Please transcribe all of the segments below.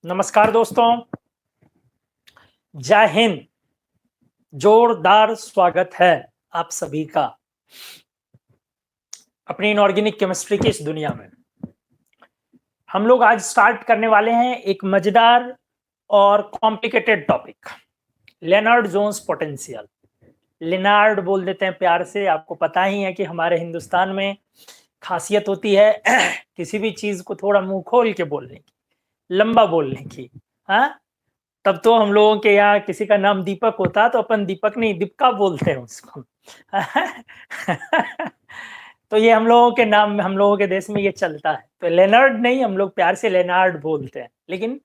नमस्कार दोस्तों, जय हिंद। जोरदार स्वागत है आप सभी का अपनी इनऑर्गेनिक केमिस्ट्री की इस दुनिया में। हम लोग आज स्टार्ट करने वाले हैं एक मजेदार और complicated topic, Lennard Jones potential. Lennard बोल देते हैं प्यार से। आपको पता ही है कि हमारे हिंदुस्तान में खासियत होती है किसी भी चीज को थोड़ा मुंह खोल के बोलने की, लंबा बोलने की। हाँ, तब तो हम लोगों के यहाँ किसी का नाम दीपक होता तो अपन दीपक नहीं दीपका बोलते हैं उसको। तो ये हम लोगों के नाम में, हम लोगों के देश में ये चलता है। तो लेनार्ड नहीं, हम लोग प्यार से लेनार्ड बोलते हैं, लेकिन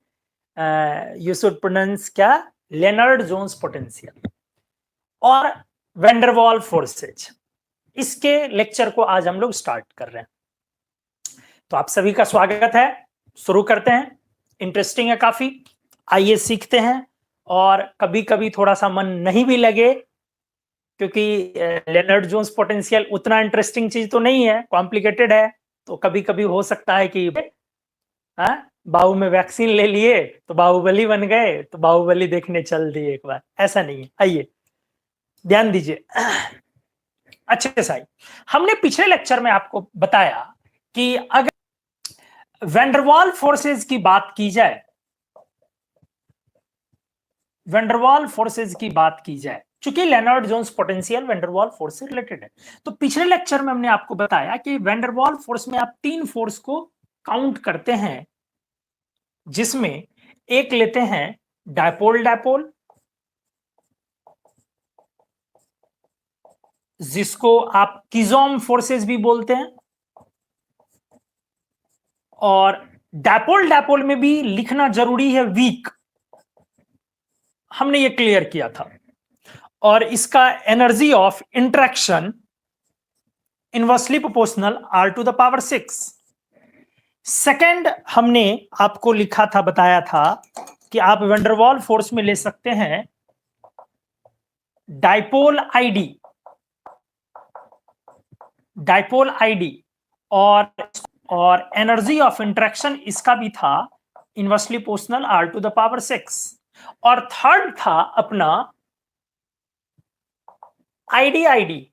यू शुड प्रोनाउंस क्या, लेनार्ड जोन्स पोटेंशियल और वैंडरवाल फोर्सेज। इसके लेक्चर को आज हम लोग स्टार्ट कर रहे हैं। तो आप सभी का स्वागत है। शुरू करते हैं। इंटरेस्टिंग है काफी, आइए सीखते हैं। और कभी कभी थोड़ा सा मन नहीं भी लगे, क्योंकि लेनार्ड जोन्स पोटेंशियल उतना इंटरेस्टिंग चीज तो नहीं है, कॉम्प्लिकेटेड है। तो कभी कभी हो सकता है कि बाहु में वैक्सीन ले लिए तो बाहुबली बन गए, तो बाहुबली देखने चल दिए एक बार, ऐसा नहीं है। आइए ध्यान दीजिए। अच्छे से, हमने पिछले लेक्चर में आपको बताया कि अगर वैंडरवाल फोर्सेज की बात की जाए, वैंडरवाल फोर्सेज की बात की जाए, चूंकि लेनार्ड जोन्स पोटेंशियल वैंडरवाल फोर्स से रिलेटेड है, तो पिछले लेक्चर में हमने आपको बताया कि वैंडरवाल फोर्स में आप तीन फोर्स को काउंट करते हैं, जिसमें एक लेते हैं डायपोल डायपोल, जिसको आप किजोम फोर्सेज भी बोलते हैं, और डायपोल डायपोल में भी लिखना जरूरी है वीक, हमने ये क्लियर किया था। और इसका energy of interaction inversely proportional r to the power 6। Second हमने आपको लिखा था, बताया था कि आप वैंडरवाल फोर्स में ले सकते हैं डायपोल आईडी, डायपोल आईडी, और एनर्जी ऑफ इंटरेक्शन इसका भी था inversely proportional r to the power 6। और थर्ड था अपना ID ID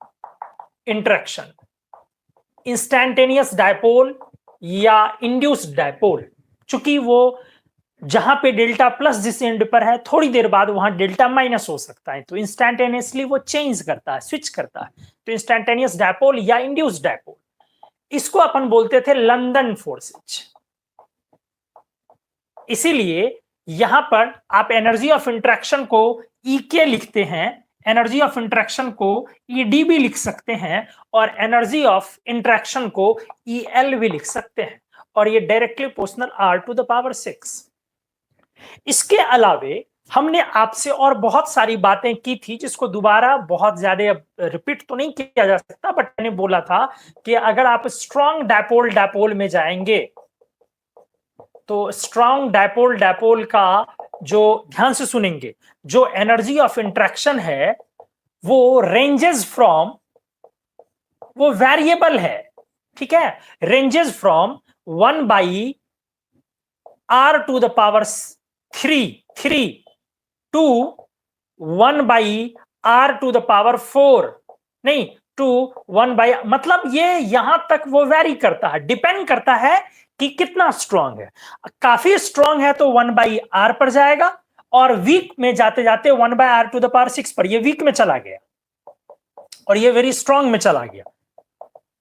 interaction, instantaneous dipole या इंड्यूस्ड डायपोल। चूंकि वो जहां पे डेल्टा प्लस जिस एंड पर है, थोड़ी देर बाद वहां डेल्टा माइनस हो सकता है, तो इंस्टैंटेनियसली वो चेंज करता है, स्विच करता है। तो इंस्टैंटेनियस डायपोल या इंड्यूस्ड डायपोल, इसको अपन बोलते थे लंदन फोर्सेज। इसीलिए यहां पर आप एनर्जी ऑफ इंटरेक्शन को E लिखते हैं, एनर्जी ऑफ इंटरेक्शन को ED भी लिख सकते हैं, और एनर्जी ऑफ इंटरेक्शन को EL भी लिख सकते हैं, और ये directly proportional r to the power 6। इसके अलावे हमने आपसे और बहुत सारी बातें की थी, जिसको दोबारा बहुत ज्यादा रिपीट तो नहीं किया जा सकता, बट मैंने बोला था कि अगर आप स्ट्रॉन्ग डायपोल डायपोल में जाएंगे, तो स्ट्रॉन्ग डायपोल डायपोल का जो, ध्यान से सुनेंगे, जो एनर्जी ऑफ इंटरेक्शन है वो रेंजेस फ्रॉम, वो वेरिएबल है, ठीक है, ranges from 1 by r to the power 3 to 1 by r to the power 4, नहीं, टू 1 बाई, मतलब ये यहां तक वो वेरी करता है, डिपेंड करता है कि कितना स्ट्रांग है। काफी स्ट्रांग है तो 1 बाई r पर जाएगा, और वीक में जाते जाते 1 by r to the power 6 पर, ये वीक में चला गया और ये वेरी स्ट्रांग में चला गया।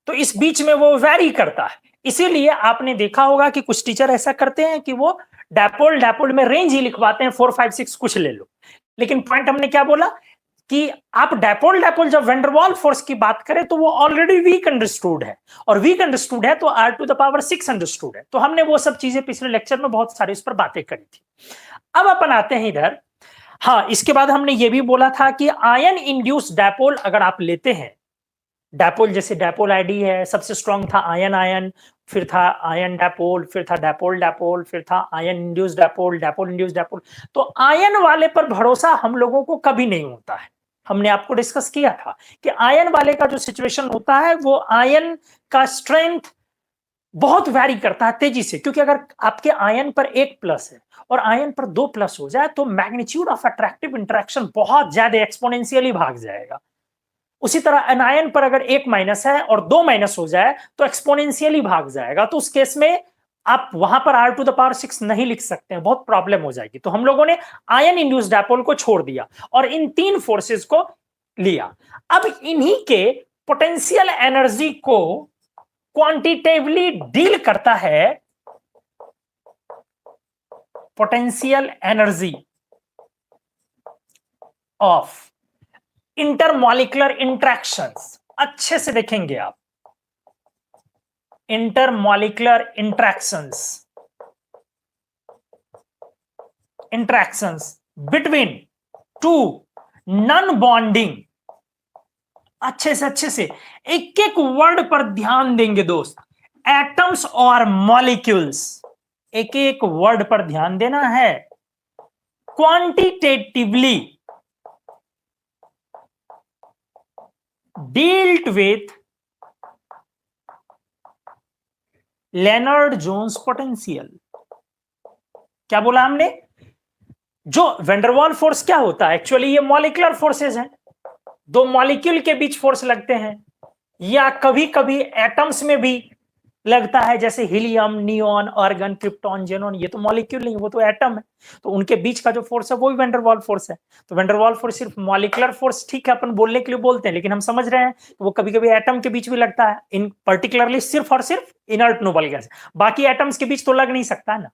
तो इस बीच में वो वेरी करता है। इसीलिए आपने देखा होगा कि कुछ टीचर ऐसा करते हैं कि वो डायपोल डायपोल में रेंज ही लिखवाते हैं, 4 5 6 कुछ ले लो। लेकिन पॉइंट हमने क्या बोला कि आप डायपोल डायपोल जब वैंडरवाल फोर्स की बात करें तो वो ऑलरेडी वीक अंडरस्टूड है, और वीक अंडरस्टूड है तो r to the power 6 understood है। तो हमने वो सब चीजें पिछले लेक्चर में बहुत सारी इस पर बातें करी थी। अब अपन आते हैं इधर। हाँ, इसके बाद हमने ये भी बोला था कि आयन इंड्यूस डायपोल अगर आप लेते हैं, डायपोल जैसे डायपोल आईडी है, सबसे स्ट्रॉन्ग था आयन आयन, फिर था आयन डायपोल, फिर था डायपोल डायपोल, फिर था ion induce dipole, dipole induce dipole. तो आयन वाले पर भरोसा हम लोगों को कभी नहीं होता है। हमने आपको डिस्कस किया था कि आयन वाले का जो सिचुएशन होता है, वो आयन का स्ट्रेंथ बहुत वैरी करता है तेजी से, क्योंकि अगर आपके आयन पर एक प्लस है और आयन पर दो प्लस हो जाए तो मैग्नीट्यूड ऑफ अट्रैक्टिव इंटरेक्शन बहुत ज्यादा एक्सपोनेंशियली भाग जाएगा। उसी तरह एनायन पर अगर एक माइनस है और दो माइनस हो जाए तो एक्सपोनेंशियली भाग जाएगा। तो उस केस में आप वहां पर r⁶ नहीं लिख सकते हैं, बहुत प्रॉब्लम हो जाएगी। तो हम लोगों ने आयन इंड्यूस्ड डायपोल को छोड़ दिया और इन तीन फोर्सेस को लिया। अब इन्हीं के पोटेंशियल एनर्जी को क्वांटिटेटिवली डील करता है potential energy of intermolecular interactions. अच्छे से देखेंगे आप, intermolecular interactions between two non bonding. अच्छे से एक एक वर्ड पर ध्यान देंगे दोस्त, एटम्स और मॉलिक्यूल्स, एक एक वर्ड पर ध्यान देना है। Quantitatively dealt with Lennard Jones potential. क्या बोला हमने? जो वेंडरवाल फोर्स क्या होता है एक्चुअली, ये मॉलिक्यूलर फोर्सेस हैं, दो मॉलिक्यूल के बीच फोर्स लगते हैं, या कभी कभी एटम्स में भी लगता है, जैसे helium, neon, argon, krypton, xenon, ये तो मॉलिक्यूल नहीं, वो तो एटम है। तो उनके बीच का जो फोर्स है वो भी वेंडरवाल फोर्स है। तो वेंडरवाल फोर्स सिर्फ मॉलिक्यूलर फोर्स, ठीक है, अपन बोलने के लिए बोलते हैं, लेकिन हम समझ रहे हैं तो वो कभी कभी एटम के बीच भी लगता है, इन पर्टिकुलरली सिर्फ और सिर्फ इनर्ट नोबल गैस। बाकी एटम्स के बीच तो लग नहीं सकता है ना,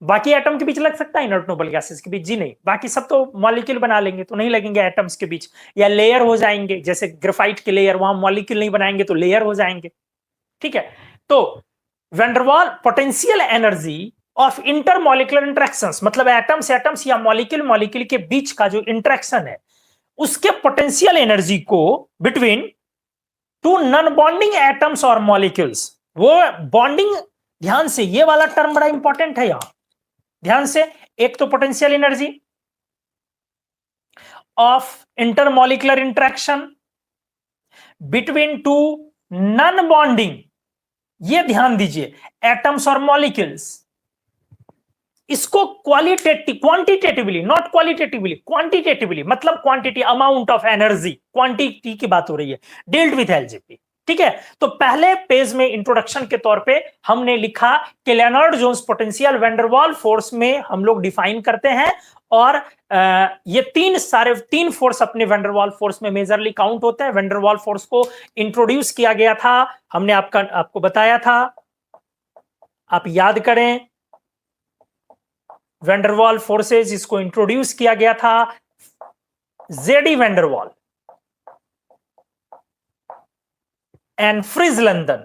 बाकी एटम के बीच लग सकता है इनर्ट नोबल गैसेस के बीच? जी नहीं, बाकी सब तो मॉलिक्यूल बना लेंगे, तो नहीं लगेंगे एटम्स के बीच, या लेयर हो जाएंगे, जैसे ग्रेफाइट के लेयर, वहां मॉलिक्यूल नहीं बनाएंगे तो लेयर हो जाएंगे। ठीक है, तो van der Waal potential energy of intermolecular interactions, मतलब एटम्स एटम्स या मॉलिक्यूल मॉलिक्यूल के बीच का जो इंटरेक्शन है, उसके पोटेंशियल एनर्जी को between two non bonding atoms और मॉलिक्यूल्स। वो बॉन्डिंग, ध्यान से, ये वाला टर्म बड़ा इंपॉर्टेंट है यहां, ध्यान से। एक तो potential energy of intermolecular interaction between two non bonding, ये ध्यान दीजिए, एटम्स और मॉलिक्यूल्स। इसको क्वांटिटेटिवली, नॉट क्वालिटेटिवली, क्वांटिटेटिवली, मतलब quantity, amount of energy, quantity की बात हो रही है, डील्ड विथ एलजेपी। ठीक है, तो पहले पेज में इंट्रोडक्शन के तौर पे हमने लिखा कि Lennard Jones potential van der Waals force में हम लोग डिफाइन करते हैं, और ये तीन फोर्स अपने वेंडरवाल फोर्स में मेजरली काउंट होते हैं। वेंडरवाल फोर्स को इंट्रोड्यूस किया गया था, हमने आपको बताया था, आप याद करें, वेंडरवाल फोर्सेस, इसको इंट्रोड्यूस किया गया था JD van der Waals and fridge London,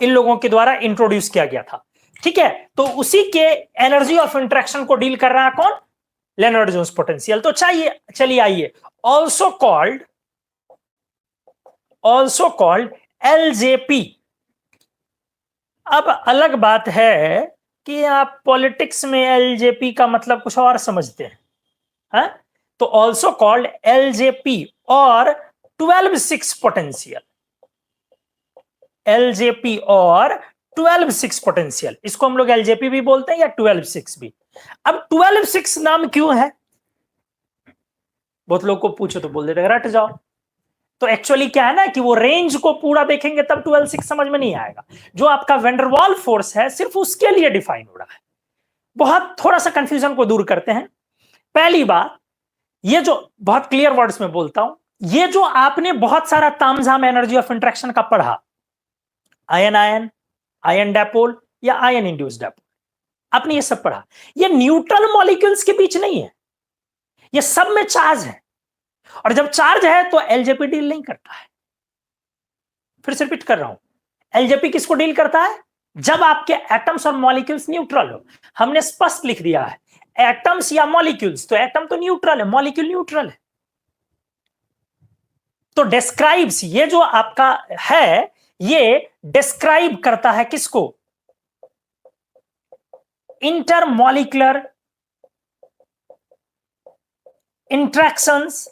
इन लोगों के द्वारा इंट्रोड्यूस किया गया था। ठीक है, तो उसी के एनर्जी ऑफ इंटरेक्शन को डील कर रहा है कौन? Lennard Jones potential. तो चलिए आइए, ऑल्सो कॉल्ड एलजेपी। अब अलग बात है कि आप पॉलिटिक्स में एलजेपी का मतलब कुछ और समझते हैं, है? तो ऑल्सो कॉल्ड एलजेपी और 12-6 पोटेंशियल, एलजेपी और 12-6 पोटेंशियल, इसको हम लोग एलजेपी भी बोलते हैं या 12-6 भी। अब 12-6 नाम क्यों है? बहुत लोग को पूछो तो बोल देते रट जाओ। तो एक्चुअली क्या है ना कि वो रेंज को पूरा देखेंगे तब 12-6 समझ में नहीं आएगा। जो आपका वेंडरवाल फोर्स है सिर्फ उसके लिए डिफाइन हो रहा है। बहुत थोड़ा सा कंफ्यूजन को दूर करते हैं। पहली बात, ये जो बहुत क्लियर वर्ड्स में बोलता हूं, ये जो आपने बहुत सारा तामझाम एनर्जी ऑफ इंटरेक्शन का पढ़ा, आयन आयन, आयन डायपोल या आयन इंड्यूस्ड डायपोल, आपने ये सब पढ़ा, ये न्यूट्रल मॉलिक्यूल्स के बीच नहीं है, ये सब में चार्ज है, और जब चार्ज है तो एलजेपी डील नहीं करता है। फिर से रिपीट कर रहा हूं, एलजेपी किसको डील करता है? जब आपके एटम्स और मॉलिक्यूल्स न्यूट्रल हो। हमने स्पष्ट लिख दिया है, एटम्स या मॉलिक्यूल्स, तो एटम तो न्यूट्रल है, मॉलिक्यूल न्यूट्रल है। तो डिस्क्राइब्स, ये जो आपका है, ये डिस्क्राइब करता है किसको? Intermolecular interactions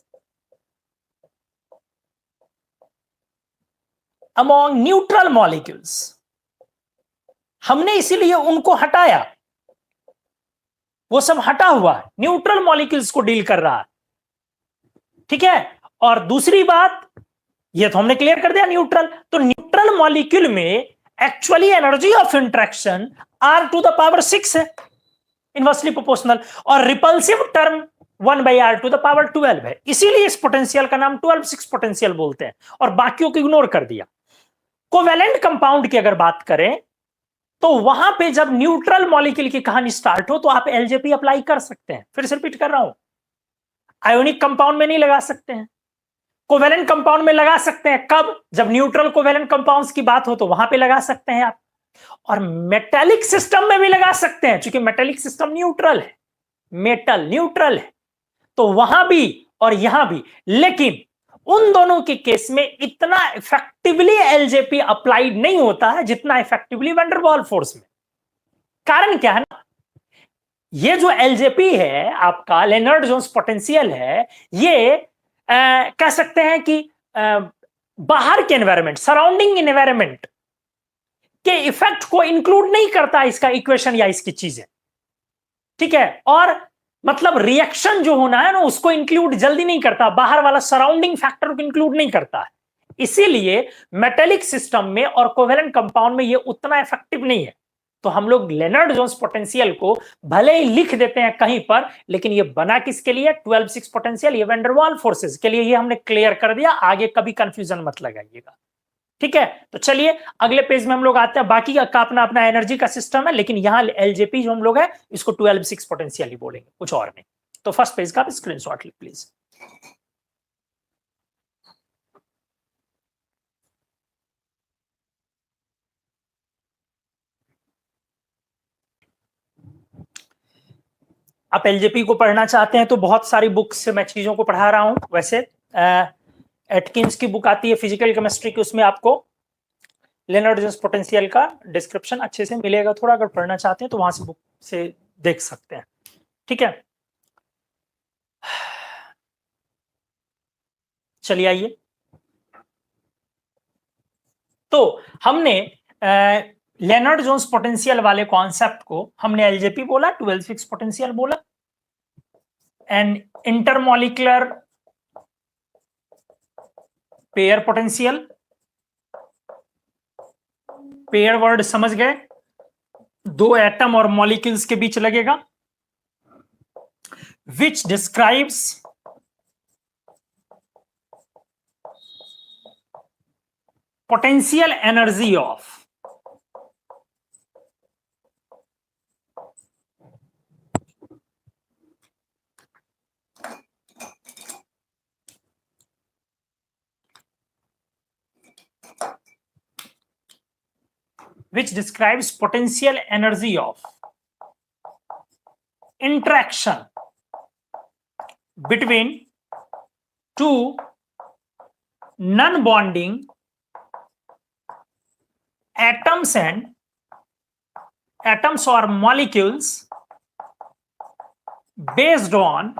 among neutral molecules. हमने इसीलिए उनको हटाया, वो सब हटा हुआ न्यूट्रल मॉलिक्यूल्स को डील कर रहा है, ठीक है। और दूसरी बात, ये तो हमने क्लियर कर दिया न्यूट्रल, तो न्यूट्रल मॉलिक्यूल में actually energy of interaction R⁶ है, इनवर्सली प्रोपोर्शनल, और रिपल्सिव टर्म 1/R⁴ है, इसीलिए इस पोटेंशियल का नाम 12/6 पोटेंशियल बोलते हैं, और बाकियों को इग्नोर कर दिया। कोवेलेंट कंपाउंड की अगर बात करें तो वहां पे जब न्यूट्रल मॉलिक्यूल की कहानी स्टार्ट हो तो आप एलजेपी अप्लाई कर सकते हैं। फिर से रिपीट कर रहा हूं, आयोनिक कंपाउंड में नहीं लगा सकते हैं, कोवेलेंट कंपाउंड में लगा सकते हैं। कब? जब न्यूट्रल कोवेलेंट कंपाउंड्स की बात हो तो वहां पे लगा सकते हैं आप, और मेटेलिक सिस्टम में भी लगा सकते हैं, क्योंकि मेटेलिक सिस्टम न्यूट्रल है, मेटल न्यूट्रल है, तो वहां भी और यहां भी। लेकिन उन दोनों के केस में इतना इफेक्टिवली एलजेपी अप्लाइड नहीं होता है जितना effectively van der Waals force में। कारण क्या है ना, ये जो एलजेपी है आपका, लेनार्ड जोन्स पोटेंशियल है, ये कह सकते हैं कि बाहर के एनवायरमेंट, सराउंडिंग एनवायरमेंट के इफेक्ट को इंक्लूड नहीं करता इसका इक्वेशन या इसकी चीजें, ठीक है। और मतलब रिएक्शन जो होना है ना उसको इंक्लूड जल्दी नहीं करता, बाहर वाला सराउंडिंग फैक्टर को इंक्लूड नहीं करता है, इसीलिए मेटेलिक सिस्टम में और कोवेलेंट कंपाउंड में ये उतना इफेक्टिव नहीं है। तो हम लोग लेनार्ड जोन्स पोटेंशियल को भले ही लिख देते हैं कहीं पर, लेकिन ये बना किसके लिए? 12/6 पोटेंशियल, ये वैन डर वाल्स फोर्सेस के लिए। ये हमने क्लियर कर दिया, आगे कभी कंफ्यूजन मत लगाइएगा, ठीक है। तो चलिए अगले पेज में हम लोग आते हैं। बाकी का अपना अपना एनर्जी का सिस्टम है, लेकिन यहां एलजेपी जो हम लोग है इसको 12/6 पोटेंशियल ही बोलेंगे, कुछ और नहीं। तो फर्स्ट पेज का स्क्रीनशॉट ली प्लीज। आप एलजेपी को पढ़ना चाहते हैं तो बहुत सारी बुक्स से मैं चीजों को पढ़ा रहा हूं। वैसे एटकिंस की बुक आती है फिजिकल केमिस्ट्री की, उसमें आपको लेनार्ड जोन्स पोटेंशियल का डिस्क्रिप्शन अच्छे से मिलेगा। थोड़ा अगर पढ़ना चाहते हैं तो वहां से बुक से देख सकते हैं, ठीक है। चलिए आइए, तो हमने लेनार्ड जोन्स पोटेंशियल वाले कॉन्सेप्ट को हमने एलजेपी बोला, 12/6 पोटेंशियल बोला, and intermolecular pair potential. Pair word समझ गए, दो एटम और मॉलिक्यूल्स के बीच लगेगा, which describes potential energy of interaction between two non-bonding atoms or molecules based on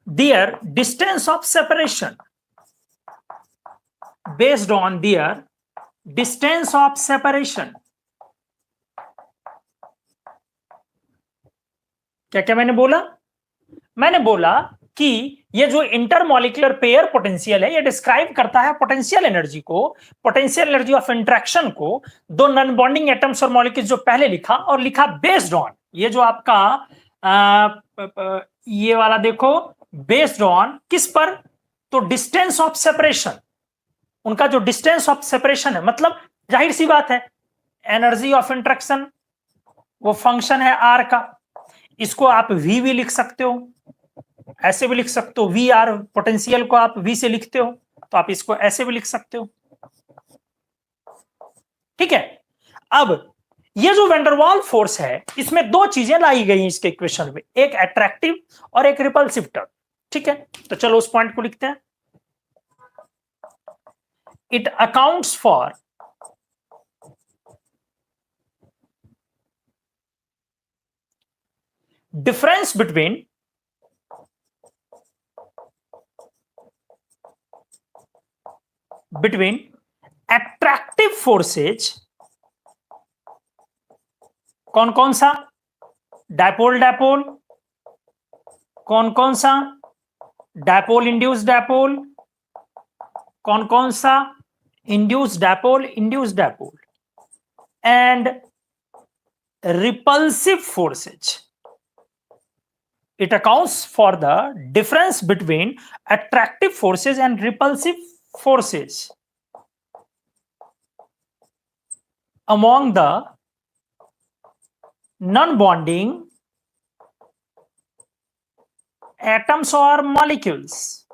their distance of separation, based on their distance of separation। क्या क्या मैंने बोला? मैंने बोला कि ये जो इंटरमॉलिक्यूलर पेयर पोटेंशियल है, ये डिस्क्राइब करता है पोटेंशियल एनर्जी को, पोटेंशियल एनर्जी ऑफ इंटरेक्शन को, दो नॉन बॉन्डिंग एटम्स और मॉलिक्यूल्स, जो पहले लिखा और लिखा बेस्ड ऑन, ये जो आपका ये वाला देखो, बेस्ड ऑन किस पर? तो डिस्टेंस ऑफ सेपरेशन, उनका जो डिस्टेंस ऑफ सेपरेशन है, मतलब जाहिर सी बात है एनर्जी ऑफ इंटरेक्शन वो फंक्शन है आर का, इसको आप वी भी लिख सकते हो, ऐसे भी लिख सकते हो, वी आर, पोटेंशियल को आप वी से लिखते हो तो आप इसको ऐसे भी लिख सकते हो, ठीक है। अब ये जो वैन डर वाल्स फोर्स है, इसमें दो चीजें लाई गई हैं इसके इक्वेशन में, एक अट्रैक्टिव और एक रिपल्सिव टर्म, ठीक है। तो चलो उस पॉइंट को लिखते हैं। It accounts for difference between between attractive forces, कौन कौन सा, डायपोल डायपोल, कौन कौन सा, डायपोल इंड्यूस डायपोल, कौन कौन सा, induce dipole, and repulsive forces. It accounts for the difference between attractive forces and repulsive forces among the non-bonding atoms or molecules.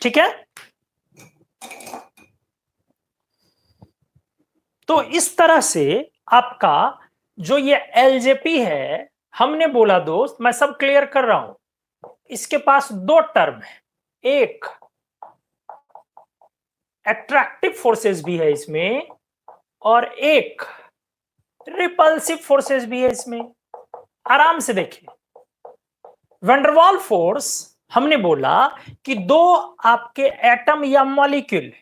ठीक है, तो इस तरह से आपका जो ये एलजेपी है, हमने बोला दोस्त, मैं सब क्लियर कर रहा हूं, इसके पास दो टर्म है, एक अट्रैक्टिव फोर्सेस भी है इसमें और एक रिपल्सिव फोर्सेस भी है इसमें। आराम से देखिए, वैंडरवाल फोर्स हमने बोला कि दो आपके एटम या मॉलिक्यूल,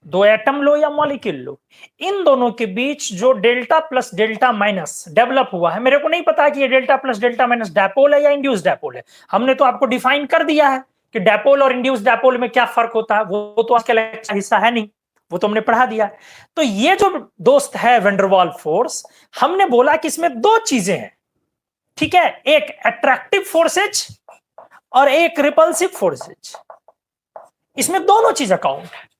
दो एटम लो या मॉलिक्यूल लो, इन दोनों के बीच जो delta plus delta minus develop हुआ है, मेरे को नहीं पता कि ये delta plus delta minus dipole है या इंड्यूस डायपोल है, हमने तो आपको डिफाइन कर दिया है कि डायपोल और इंड्यूस डायपोल में क्या फर्क होता है, वो तो आज का लेक्चर का हिस्सा है नहीं, वो तो हमने पढ़ा दिया है। तो ये जो दोस्त है वैंडरवाल फोर्स, हमने बोला कि इसमें दो चीजें हैं, ठीक है, एक अट्रैक्टिव फोर्सेज और एक रिपल्सिव फोर्सेज, इसमें दोनों चीज अकाउंट है।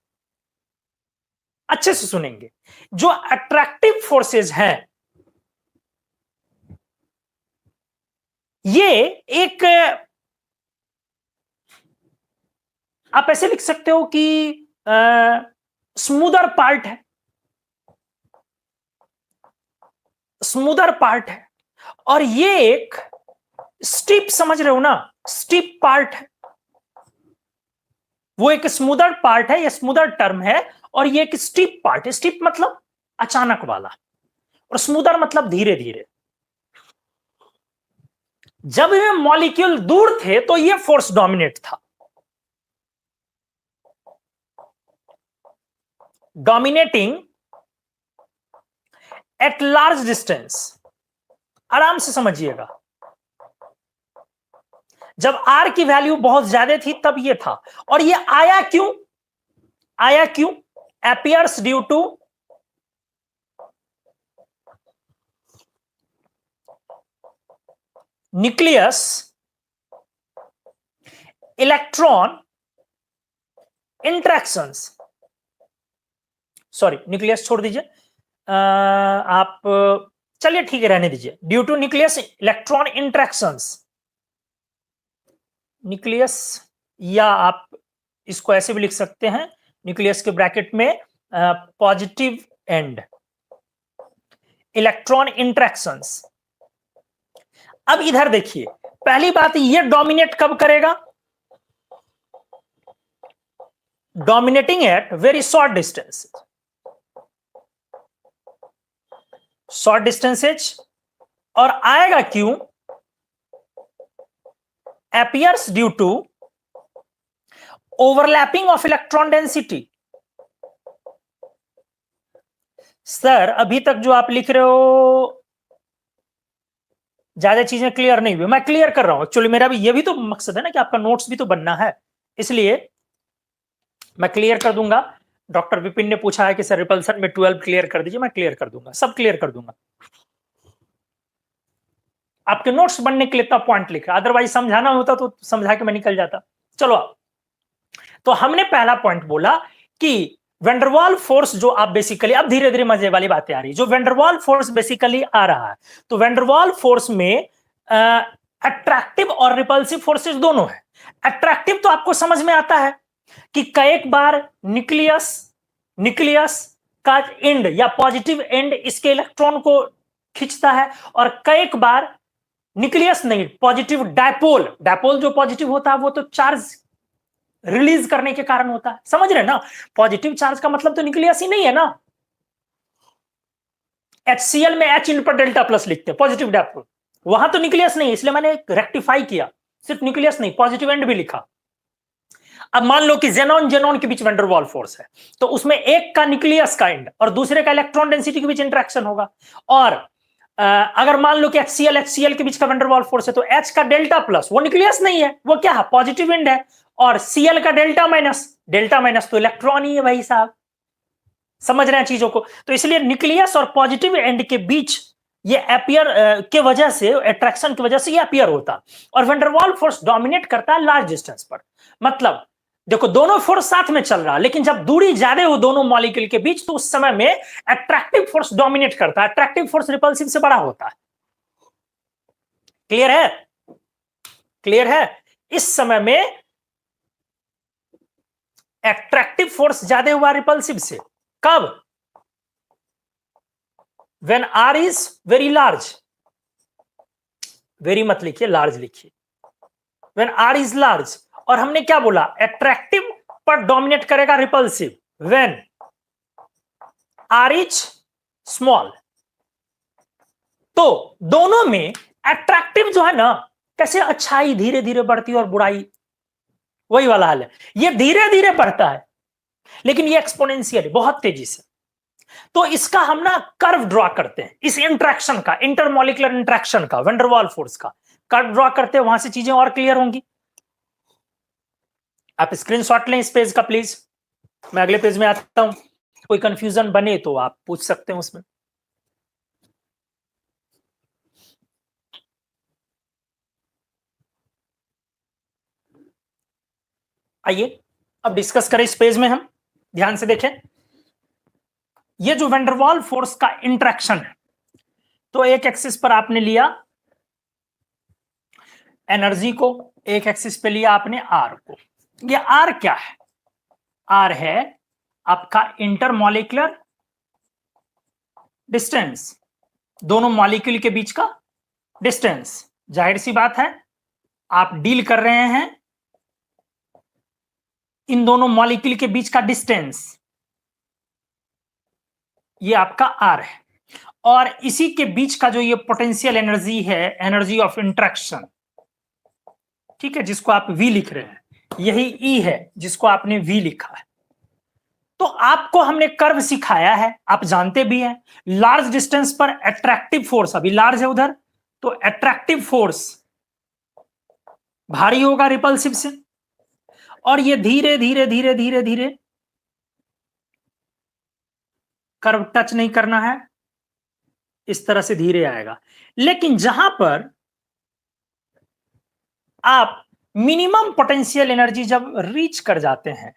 अच्छे से सुनेंगे, जो अट्रैक्टिव फोर्सेस हैं, ये एक, आप ऐसे लिख सकते हो कि स्मूदर पार्ट है, स्मूदर पार्ट है, और ये एक स्टीप, समझ रहे हो ना, स्टीप पार्ट है, वो एक स्मूदर पार्ट है, ये स्मूदर टर्म है, और ये एक स्टीप पार्ट है। स्टीप मतलब अचानक वाला, और स्मूदर मतलब धीरे धीरे। जब ये मॉलिक्यूल दूर थे तो ये फोर्स डोमिनेट था, डोमिनेटिंग एट लार्ज डिस्टेंस। आराम से समझिएगा, जब आर की वैल्यू बहुत ज्यादा थी तब ये था, और ये आया क्यों, आया क्यों, appears due to nucleus electron interactions, sorry nucleus छोड़ दीजिए, आप चलिए ठीक है रहने दीजिए, due to nucleus electron interactions, nucleus, या आप इसको ऐसे भी लिख सकते हैं, न्यूक्लियस के ब्रैकेट में पॉजिटिव एंड, इलेक्ट्रॉन इंटरेक्शंस। अब इधर देखिए, पहली बात, ये डोमिनेट कब करेगा, dominating at very short distance, short distances, और आएगा क्यों, appears due to overlapping of electron density। Sir अभी तक जो आप लिख रहे हो ज्यादा चीजें क्लियर नहीं हुई, मैं क्लियर कर रहा हूं, एक्चुअली मेरा भी ये भी तो मकसद है ना कि आपका नोट्स भी तो बनना है, इसलिए मैं क्लियर कर दूंगा। डॉक्टर विपिन ने पूछा है कि सर रिपल्सन में 12 क्लियर कर दीजिए, मैं क्लियर कर दूंगा, सब क्लियर कर दूंगा। आपके नोट्स बनने के लिए इतना पॉइंट लिखा, अदरवाइज समझाना होता तो समझा के मैं निकल जाता। चलो, तो हमने पहला पॉइंट बोला कि वैंडरवाल फोर्स जो आप बेसिकली, अब धीरे धीरे मजे वाली बातें आ रही, जो वैंडरवाल फोर्स बेसिकली आ रहा है, तो वैंडरवाल फोर्स में अट्रैक्टिव और रिपल्सिव फोर्सेस दोनों है। अट्रैक्टिव तो आपको समझ में आता है कि कई बार न्यूक्लियस का एंड या पॉजिटिव एंड इसके इलेक्ट्रॉन को खींचता है, और कई बार न्यूक्लियस नहीं, पॉजिटिव डायपोल, डायपोल जो पॉजिटिव होता है वो तो चार्ज रिलीज करने के कारण होता है, समझ रहे ना, पॉजिटिव चार्ज का मतलब तो न्यूक्लियस ही नहीं है ना। HCl में H इन पर डेल्टा प्लस लिखते हैं, पॉजिटिव डायपोल, वहां तो न्यूक्लियस नहीं, इसलिए मैंने रेक्टिफाई किया सिर्फ न्यूक्लियस नहीं, पॉजिटिव एंड भी लिखा। अब मान लो कि जेनॉन जेनॉन के बीच वैंडरवाल फोर्स है, तो उसमें एक का न्यूक्लियस का एंड और दूसरे का इलेक्ट्रॉन डेंसिटी के बीच इंटरेक्शन होगा। और अगर मान लो कि HCl के बीच का वैंडरवाल फोर्स है, तो H का डेल्टा प्लस वो न्यूक्लियस नहीं है, वो क्या है, पॉजिटिव एंड है, और Cl का डेल्टा माइनस तो इलेक्ट्रॉन ही है भाई साहब। समझ रहे हैं चीजों को? तो इसलिए न्यूक्लियस और पॉजिटिव एंड के बीच ये अपीयर के वजह से, अट्रैक्शन की वजह से ये अपीयर होता, और वैंडरवाल फोर्स डोमिनेट करता है लार्ज डिस्टेंस पर। मतलब देखो दोनों फोर्स साथ में चल रहा है, लेकिन जब दूरी ज्यादा हो दोनों मॉलिक्यूल के बीच, तो उस समय में अट्रैक्टिव फोर्स डोमिनेट करता है, अट्रैक्टिव फोर्स रिपल्सिव से बड़ा होता है। क्लियर है? क्लियर है? इस समय में अट्रैक्टिव फोर्स ज्यादा हुआ रिपल्सिव से। कब? When R is very large, very मत लिखिए, लार्ज लिखिए। When R is large, और हमने क्या बोला, अट्रैक्टिव पर डोमिनेट करेगा repulsive when R is small। तो दोनों में अट्रैक्टिव जो है ना, कैसे अच्छाई धीरे धीरे बढ़ती है और बुराई वही वाला हाल है। ये धीरे धीरे बढ़ता है, लेकिन ये एक्सपोनेंशियल बहुत तेजी से। तो इसका हम ना कर्व ड्रॉ करते हैं, इस इंटरेक्शन का, इंटरमॉलिक्यूलर इंटरेक्शन का, वैंडरवाल फोर्स का कर्व ड्रॉ करते हैं, वहां से चीजें और क्लियर होंगी। आप स्क्रीनशॉट लें इस पेज का प्लीज, मैं अगले पेज में आता हूं। कोई कंफ्यूजन बने तो आप पूछ सकते हैं उसमें। आइए अब डिस्कस करें इस पेज में, हम ध्यान से देखें। ये जो वैंडरवाल फोर्स का इंटरेक्शन है, तो एक एक्सिस पर आपने लिया एनर्जी को, एक एक्सिस पे लिया आपने आर को। ये आर क्या है? आर है आपका इंटरमॉलिक्यूलर डिस्टेंस, दोनों मॉलिक्यूल के बीच का डिस्टेंस। जाहिर सी बात है, आप डील कर रहे हैं इन दोनों मॉलिक्यूल के बीच का डिस्टेंस, ये आपका आर है, और इसी के बीच का जो ये पोटेंशियल एनर्जी है, एनर्जी ऑफ इंटरेक्शन, ठीक है, जिसको आप वी लिख रहे हैं, यही ई है जिसको आपने वी लिखा है। तो आपको हमने कर्व सिखाया है, आप जानते भी हैं, लार्ज डिस्टेंस पर अट्रैक्टिव फोर्स, अभी लार्ज है उधर, तो अट्रैक्टिव फोर्स भारी होगा रिपल्सिव से, और ये धीरे धीरे धीरे धीरे धीरे, कर्व टच नहीं करना है, इस तरह से धीरे आएगा। लेकिन जहां पर आप मिनिमम पोटेंशियल एनर्जी जब रीच कर जाते हैं,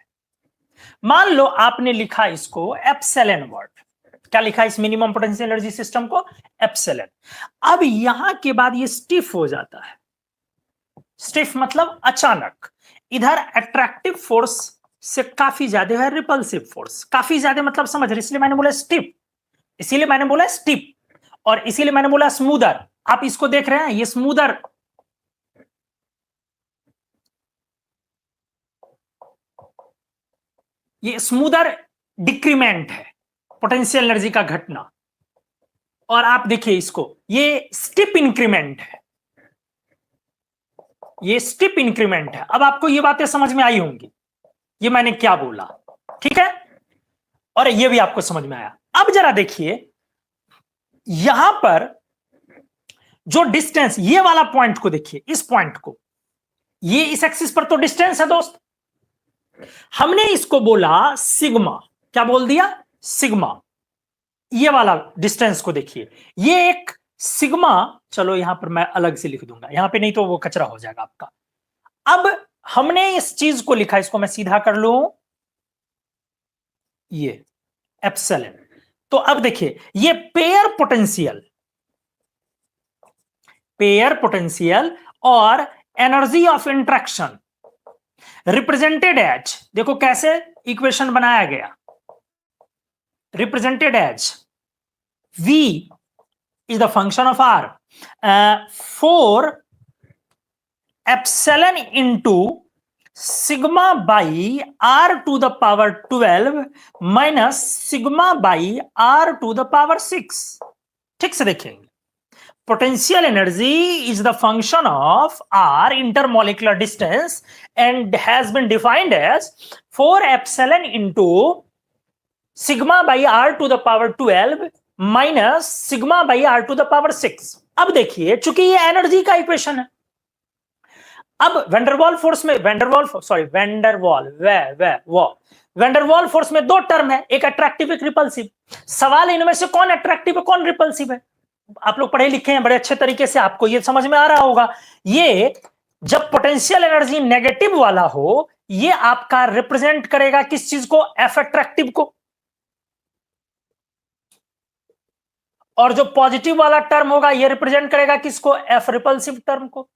मान लो आपने लिखा इसको एप्सिलॉन वर्ड, क्या लिखा इस मिनिमम पोटेंशियल एनर्जी सिस्टम को? एप्सिलॉन। अब यहां के बाद ये स्टिफ हो जाता है। स्टिफ मतलब अचानक, इधर अट्रैक्टिव फोर्स से काफी ज्यादा है रिपल्सिव फोर्स, काफी ज्यादा मतलब समझ रहे, इसलिए मैंने बोला स्टिफ, इसीलिए मैंने बोला स्टिफ, और इसीलिए मैंने बोला स्मूदर। आप इसको देख रहे हैं, ये स्मूदर, ये स्मूदर डिक्रीमेंट है, पोटेंशियल एनर्जी का घटना। और आप देखिए इसको, ये स्टिप इंक्रीमेंट है, ये स्टिप इंक्रीमेंट है। अब आपको ये बातें समझ में आई होंगी, ये मैंने क्या बोला, ठीक है, और ये भी आपको समझ में आया। अब जरा देखिए यहां पर जो डिस्टेंस, ये वाला पॉइंट को देखिए, इस पॉइंट को, ये इस एक्सिस पर तो डिस्टेंस है दोस्त, हमने इसको बोला सिग्मा। क्या बोल दिया? सिग्मा। ये वाला डिस्टेंस को देखिए, ये एक सिग्मा, चलो यहां पर मैं अलग से लिख दूंगा, यहां पे नहीं तो वो कचरा हो जाएगा आपका। अब हमने इस चीज को लिखा, इसको मैं सीधा कर लूं, ये एप्सिलॉन। तो अब देखिए ये पेयर पोटेंशियल और energy of interaction represented as, देखो कैसे इक्वेशन बनाया गया, represented as V is the function of R, 4 epsilon into sigma by R to the power 12 minus sigma by R to the power 6। ठीक से देखेंगे, potential energy is the function of r intermolecular distance and has been defined as 4 epsilon into sigma by r to the power 12 minus sigma by r to the power 6। अब देखिए, चूंकि ये energy का equation है, अब Van der Waals force में Van der Waals force में दो टर्म है, एक अट्रैक्टिव एक रिपल्सिव। सवाल इनमें से कौन अट्रैक्टिव है कौन रिपल्सिव है? आप लोग पढ़े लिखे हैं बड़े अच्छे तरीके से, आपको ये समझ में आ रहा होगा। ये जब पोटेंशियल एनर्जी नेगेटिव वाला हो, ये आपका रिप्रेजेंट करेगा किस चीज को? एफ अट्रैक्टिव को। और जो पॉजिटिव वाला टर्म होगा ये रिप्रेजेंट करेगा किसको? एफ रिपल्सिव टर्म को।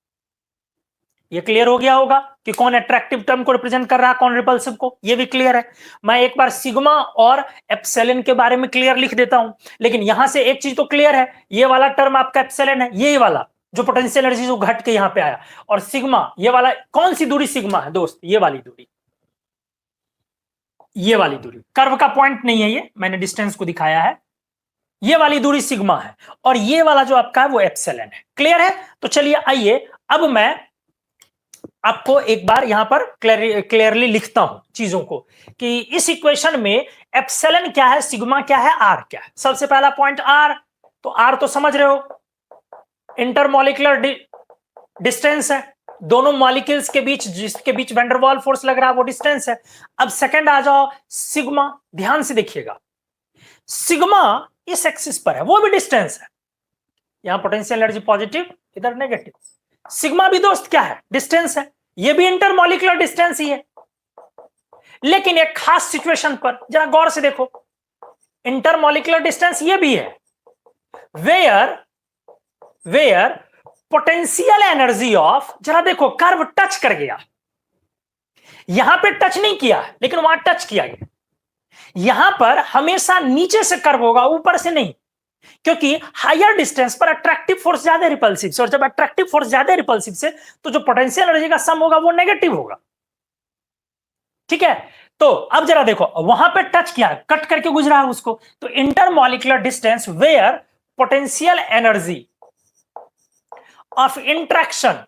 ये क्लियर हो गया होगा कि कौन अट्रैक्टिव टर्म को रिप्रेजेंट कर रहा है, कौन रिपल्सिव को। ये भी क्लियर है। मैं एक बार सिग्मा और एप्सिलॉन के बारे में क्लियर लिख देता हूं, लेकिन यहां से एक चीज तो क्लियर है, ये वाला टर्म आपका एप्सिलॉन है, ये वाला जो पोटेंशियल एनर्जी जो घट के यहां पे आया, और सिग्मा ये वाला, कौन सी दूरी सिग्मा है दोस्त? ये वाली दूरी, ये वाली दूरी। कर्व का पॉइंट नहीं है ये, मैंने डिस्टेंस को दिखाया है। ये वाली दूरी सिग्मा है और ये वाला जो आपका है वो एप्सिलॉन है। क्लियर है? तो चलिए आइए, अब मैं आपको एक बार यहां पर क्लियरली लिखता हूं चीजों को कि इस इक्वेशन में एप्सिलॉन क्या है, सिग्मा क्या है, आर क्या है। सबसे पहला पॉइंट आर, तो आर तो समझ रहे हो, इंटरमॉलिक्यूलर डिस्टेंस है, दोनों मॉलिक्यूल्स के बीच जिसके बीच वैंडरवाल फोर्स लग रहा है वो डिस्टेंस है। अब सेकंड आ जाओ, सिग्मा। ध्यान से देखिएगा, सिग्मा इस एक्सिस पर है, वो भी डिस्टेंस है। यहां पोटेंशियल एनर्जी पॉजिटिव, इधर नेगेटिव। सिग्मा भी दोस्त क्या है? डिस्टेंस है, ये भी इंटरमॉलिक्यूलर डिस्टेंस ही है। लेकिन एक खास सिचुएशन पर जरा गौर से देखो, इंटरमॉलिक्यूलर डिस्टेंस ये भी है, वेयर पोटेंशियल एनर्जी ऑफ, जरा देखो कर्व टच कर गया, यहां पे टच नहीं किया लेकिन वहां टच किया गया। यहां पर हमेशा नीचे से कर्व होगा, ऊपर से नहीं, क्योंकि हायर डिस्टेंस पर अट्रैक्टिव फोर्स ज्यादा रिपल्सिव से, और जब अट्रैक्टिव फोर्स ज्यादा रिपल्सिव से तो जो पोटेंशियल एनर्जी का सम होगा वो नेगेटिव होगा। ठीक है? तो अब जरा देखो, वहां पे टच किया, कट करके गुजरा है उसको, तो intermolecular distance where potential energy of interaction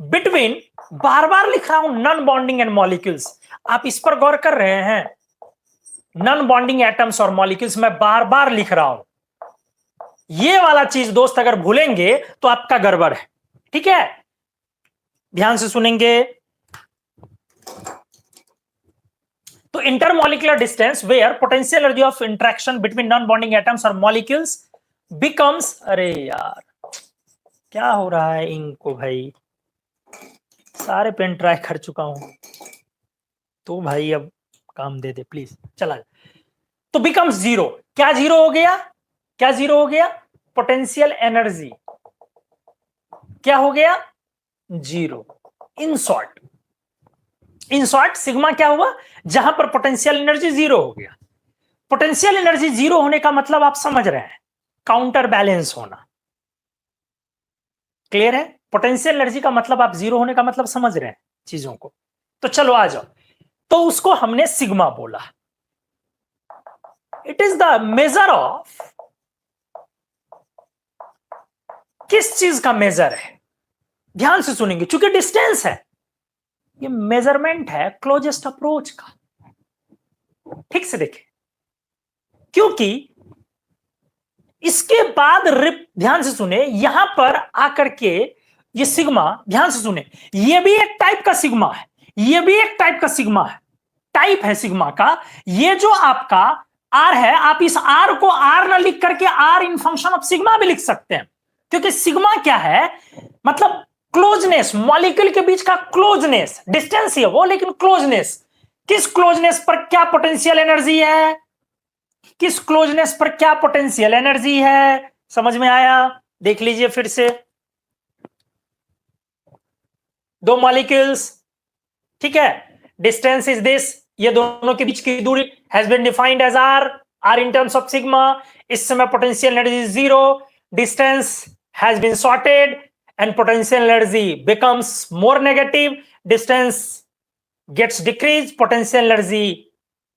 between, बार बार लिख रहा हूं, नॉन बॉन्डिंग एंड मॉलिक्यूल्स। आप इस पर गौर कर रहे हैं, नॉन बॉन्डिंग एटम्स और मॉलिक्यूल्स मैं बार बार लिख रहा हूं। ये वाला चीज दोस्त अगर भूलेंगे तो आपका गड़बड़ है। ठीक है? ध्यान से सुनेंगे। तो intermolecular distance where potential energy of interaction between non bonding atoms और मॉलिक्यूल्स बिकम्स, अरे यार क्या हो रहा है इनको भाई, सारे पेन ट्राई कर चुका हूं, तो भाई अब काम दे दे प्लीज। चला, तो बिकम्स जीरो। क्या जीरो हो गया? क्या जीरो हो गया? पोटेंशियल एनर्जी क्या हो गया? जीरो। इन शॉर्ट सिग्मा क्या हुआ? जहां पर पोटेंशियल एनर्जी जीरो हो गया। पोटेंशियल एनर्जी जीरो होने का मतलब आप समझ रहे हैं, काउंटर बैलेंस होना। क्लियर है? पोटेंशियल एनर्जी का मतलब आप जीरो होने का मतलब समझ रहे हैं चीजों को। तो चलो आ जाओ, तो उसको हमने सिग्मा बोला। It is the measure of, किस चीज का मेजर है? ध्यान से सुनेंगे, चूंकि डिस्टेंस है, ये मेजरमेंट है क्लोजेस्ट अप्रोच का। ठीक से देखें, क्योंकि इसके बाद ध्यान से सुने, यहां पर आकर के ये सिग्मा, ध्यान से सुने, ये भी एक टाइप का सिग्मा है, ये भी एक टाइप का सिग्मा है, टाइप है सिग्मा का। ये जो आपका आर है, आप इस आर को आर ना लिख करके r in function of sigma भी लिख सकते हैं, क्योंकि सिग्मा क्या है? मतलब क्लोजनेस, मॉलिक्यूल के बीच का क्लोजनेस, डिस्टेंस ही है वो, लेकिन क्लोजनेस। किस क्लोजनेस पर क्या पोटेंशियल एनर्जी है? किस क्लोजनेस पर क्या पोटेंशियल एनर्जी है? समझ में आया? देख लीजिए फिर से, दो मॉलिक्यूल्स, ठीक है, डिस्टेंस इज दिस, ये दोनों के बीच की दूरी has been defined as r, r in terms of sigma. इस समय potential energy zero, distance has been sorted and potential energy becomes more negative, distance gets decreased, potential energy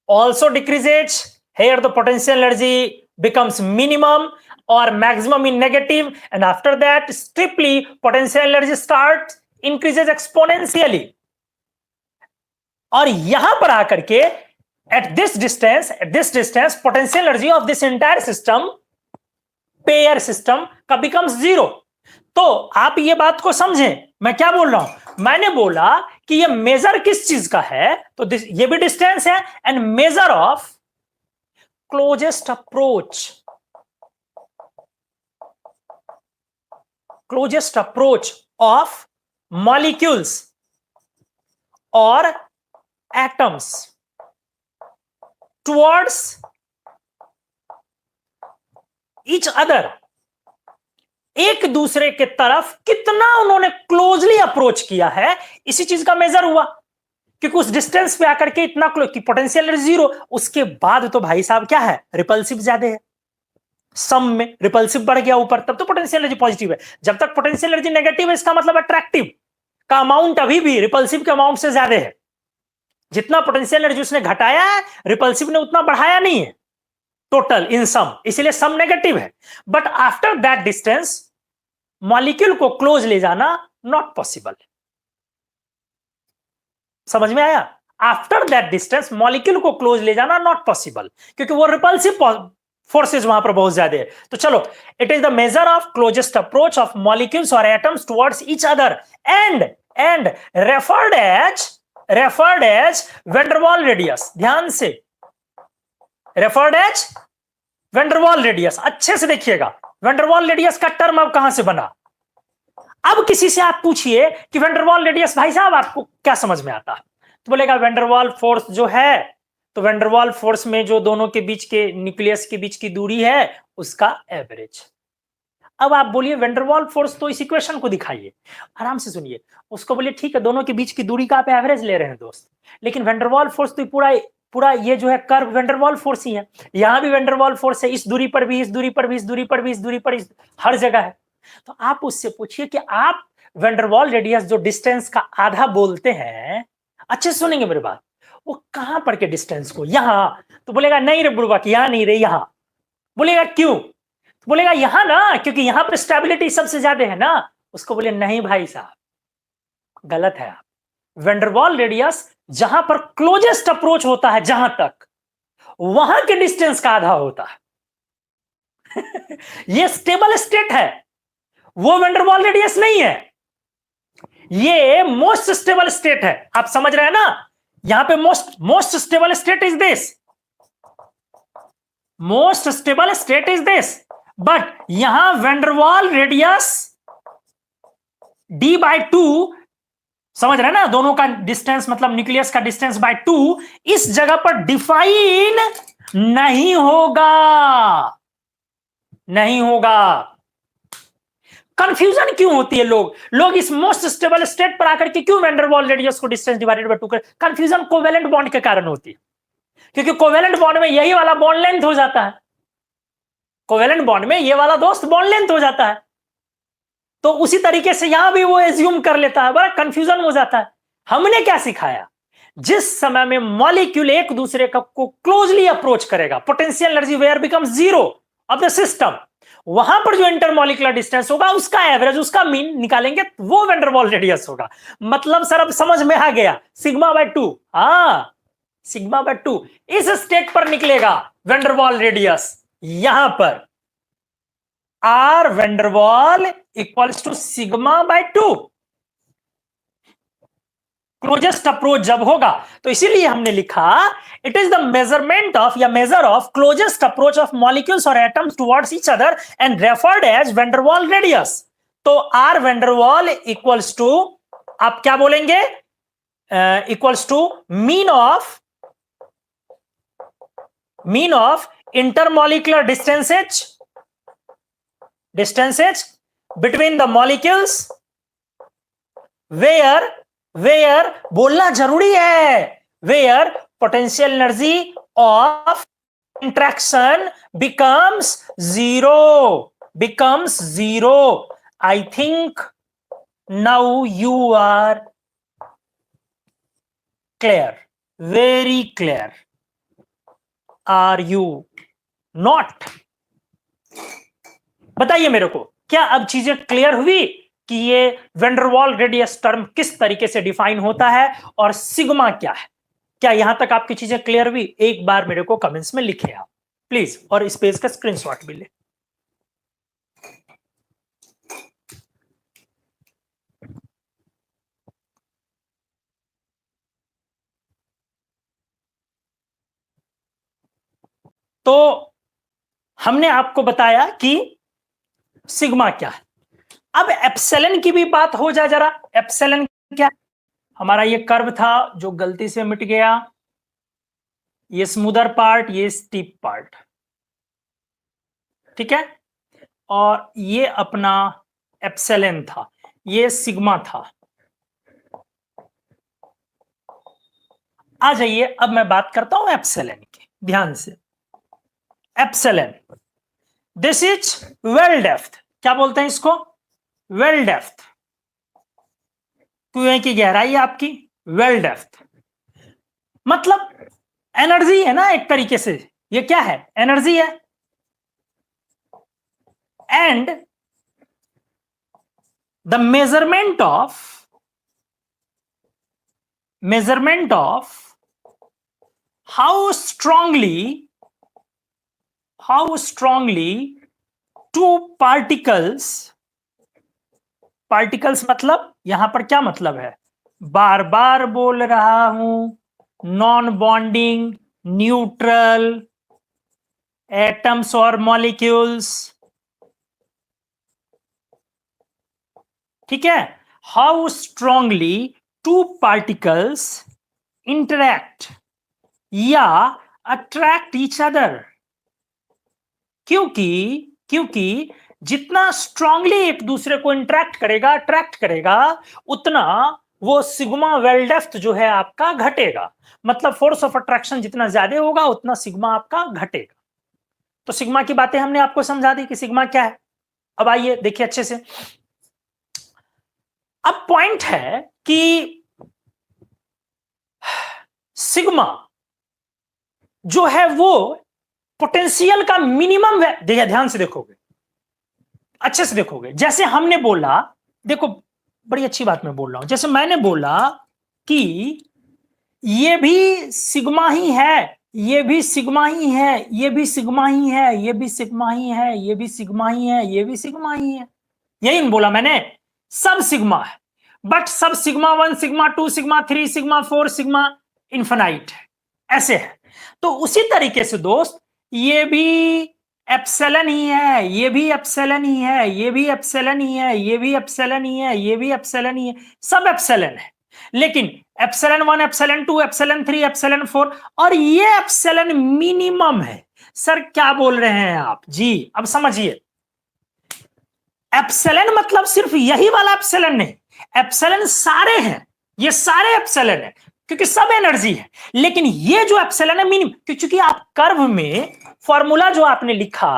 also decreases. Here the potential energy becomes minimum or maximum in negative, and after that strictly potential energy starts increases exponentially. और यहां पर आकर के at this distance potential energy of this entire system, pair system का becomes zero. तो आप ये बात को समझें, मैं क्या बोल रहा हूं? मैंने बोला कि ये मेजर किस चीज का है, तो ये भी डिस्टेंस है, and major of closest approach of molecules और एटम्स टुवर्ड्स ईच अदर, एक दूसरे के तरफ कितना उन्होंने क्लोजली अप्रोच किया है, इसी चीज का मेजर हुआ। क्योंकि उस डिस्टेंस पे आकर के इतना क्लोज की पोटेंशियल एनर्जी जीरो, उसके बाद तो भाई साहब क्या है, रिपल्सिव ज्यादा है, सम में रिपल्सिव बढ़ गया ऊपर, तब तो पोटेंशियल एनर्जी पॉजिटिव है। जब तक पोटेंशियल एनर्जी नेगेटिव है, इसका मतलब अट्रैक्टिव का अमाउंट अभी भी रिपल्सिव के अमाउंट से ज्यादा है। जितना पोटेंशियल एनर्जी उसने घटाया है, रिपल्सिव ने उतना बढ़ाया नहीं है टोटल इन सम, इसलिए सम नेगेटिव है। But after that distance molecule को क्लोज ले जाना नॉट पॉसिबल। समझ में आया? आफ्टर दैट डिस्टेंस मॉलिक्यूल को क्लोज ले जाना नॉट पॉसिबल, क्योंकि वो रिपल्सिव फोर्सेज वहां पर बहुत ज्यादा है। तो चलो, it is the measure of closest approach of molecules और atoms towards each other and referred as van der Waal radius. ध्यान से, referred as van der Waal radius, अच्छे से देखिएगा। वैन डर वाल रेडियस का टर्म अब कहां से बना? अब किसी से आप पूछिए कि वैन डर वाल रेडियस भाई साहब आपको क्या समझ में आता है, तो बोलेगा वैन डर वाल फोर्स जो है, तो वैन डर वाल फोर्स में जो दोनों के बीच के न्यूक्लियस के बीच की दूरी है उसका एवरेज। अब आप बोलिए वैन डर वाल फोर्स, तो इस इक्वेशन को दिखाइए, आराम से सुनिए, उसको बोलिए ठीक है दोनों के बीच की दूरी का आप एवरेज ले रहे हैं दोस्त, लेकिन वैन डर वाल फोर्स तो पूरा ये जो है कर्व वैन डर वाल फोर्स ही है। यहां भी वैन डर वाल फोर्स है, इस दूरी पर भी, इस दूरी पर भी, इस दूरी पर भी, इस दूरी पर, हर जगह है। तो आप उससे पूछिए कि आप वैन डर वाल रेडियस जो डिस्टेंस का आधा बोलते हैं, अच्छे सुनेंगे मेरी बात, वो कहां पर के डिस्टेंस को? यहां। तो बोलेगा नहीं रे बुढ़वा, यहां नहीं रे, यहां। बोलेगा क्यों? तो बोलेगा यहां ना, क्योंकि यहां पर स्टेबिलिटी सबसे ज्यादा है ना। उसको बोले नहीं भाई साहब, गलत है आप। वैन डर वाल रेडियस जहां पर क्लोजेस्ट अप्रोच होता है, जहां तक, वहां के डिस्टेंस का आधा होता है। ये स्टेबल स्टेट है, वो वैन डर वाल रेडियस नहीं है, ये मोस्ट स्टेबल स्टेट है। आप समझ रहे हैं ना? यहां पे most stable state is this, most stable state is this, but यहां van der Waal radius d/2, समझ रहे हैं ना, दोनों का डिस्टेंस मतलब न्यूक्लियस का डिस्टेंस बाय 2, इस जगह पर डिफाइन नहीं होगा। कंफ्यूजन क्यों होती है? लोग इस मोस्ट स्टेबल स्टेट पर आकर के क्यों वैन डर वाल रेडियस को डिस्टेंस डिवाइडेड बाय 2 कर? कंफ्यूजन कोवेलेंट बॉन्ड के कारण होती है, क्योंकि कोवेलेंट बॉन्ड में यही वाला बॉन्ड लेंथ हो जाता है, कोवेलेंट बॉन्ड में ये वाला दोस्त बॉन्ड लेंथ हो जाता है, तो उसी तरीके से यहां भी वो एज्यूम कर लेता है, बड़ा कंफ्यूजन हो जाता है। हमने क्या सिखाया? जिस समय में मॉलिक्यूल एक दूसरे को क्लोजली अप्रोच करेगा, potential energy where becomes zero of the system, वहां पर जो इंटरमॉलिक्यूलर डिस्टेंस होगा उसका एवरेज, उसका मीन निकालेंगे, वो वैन डर वाल रेडियस होगा। मतलब सर अब समझ में आ गया, σ/2, हाँ σ/2 इस स्टेट पर निकलेगा वैन डर वाल रेडियस। यहां पर R वैन डर वाल इक्वल्स टू σ/2, क्लोजेस्ट अप्रोच जब होगा, तो इसीलिए हमने लिखा it is the measurement of या measure of closest approach of molecules और atoms towards each other and referred as van der Waal radius. तो R वैन डर वाल इक्वल्स टू, आप क्या बोलेंगे, equals to mean of intermolecular distances between the molecules where बोलना जरूरी है, where potential energy of interaction becomes zero. I think now you are clear, very clear. Are you not? बताइए मेरे को, क्या अब चीजें क्लियर हुई कि ये van der Waal radius term किस तरीके से डिफाइन होता है और सिग्मा क्या है? क्या यहां तक आपकी चीजें क्लियर हुई? एक बार मेरे को कमेंट्स में लिखे आप प्लीज, और इस पेज का स्क्रीनशॉट भी ले। तो हमने आपको बताया कि सिग्मा क्या है। अब एप्सिलॉन की भी बात हो जाए जरा। एप्सिलॉन क्या है? हमारा ये कर्व था जो गलती से मिट गया, ये स्मूदर पार्ट, ये स्टीप पार्ट, ठीक है, और ये अपना एप्सिलॉन था, ये सिग्मा था। आ जाइए, अब मैं बात करता हूं एप्सिलॉन की, ध्यान से। Epsilon, this is well depth. क्या बोलते हैं इसको? Well depth. कुएं की गहराई आपकी वेल डेप्थ, मतलब एनर्जी है ना एक तरीके से। ये क्या है? एनर्जी है। And the measurement of how strongly two particles मतलब यहां पर क्या मतलब है? बार बार बोल रहा हूं, नॉन बॉन्डिंग, न्यूट्रल, एटम्स और मॉलिक्यूल्स, ठीक है। How strongly two particles interact या अट्रैक्ट ईच अदर। क्योंकि जितना स्ट्रांगली एक दूसरे को इंटरैक्ट करेगा, अट्रैक्ट करेगा, उतना वो सिग्मा वेल डेप्थ जो है आपका घटेगा। मतलब फोर्स ऑफ अट्रैक्शन जितना ज्यादा होगा उतना सिग्मा आपका घटेगा। तो सिग्मा की बातें हमने आपको समझा दी कि सिग्मा क्या है। अब आइए देखिए अच्छे से। अब पॉइंट है कि सिग्मा जो है वो पोटेंशियल का मिनिमम है। देखिए ध्यान से देखोगे, अच्छे से देखोगे, जैसे हमने बोला, देखो बड़ी अच्छी बात मैं बोल रहा हूं। जैसे मैंने बोला कि ये भी सिग्मा ही है, ये भी सिग्मा ही है, ये भी सिग्मा ही है, ये भी सिग्मा ही है, ये भी सिग्मा ही है, ये भी सिग्मा ही है, यही बोला मैंने। सब सिग्मा है, बट सब sigma 1, sigma 2, sigma 3, sigma 4, sigma infinite है, ऐसे है। तो उसी तरीके से दोस्त, ये भी एप्सिलॉन ही है, ये भी एप्सिलॉन ही है, ये भी एप्सिलॉन ही है, ये भी एप्सिलॉन ही है, ये भी एप्सिलॉन ही है, सब एप्सिलॉन है। लेकिन एप्सिलॉन 1, एप्सिलॉन 2, एप्सिलॉन 3, एप्सिलॉन 4, और ये एप्सिलॉन मिनिमम है। सर क्या बोल रहे हैं आप जी? अब समझिए, एप्सिलॉन मतलब सिर्फ यही वाला एप्सिलॉन नहीं, एप्सिलॉन सारे हैं, ये सारे एप्सिलॉन है, क्योंकि सब एनर्जी है। लेकिन ये जो एप्सिलॉन है मिनिमम, क्योंकि आप कर्व में फॉर्मूला जो आपने लिखा,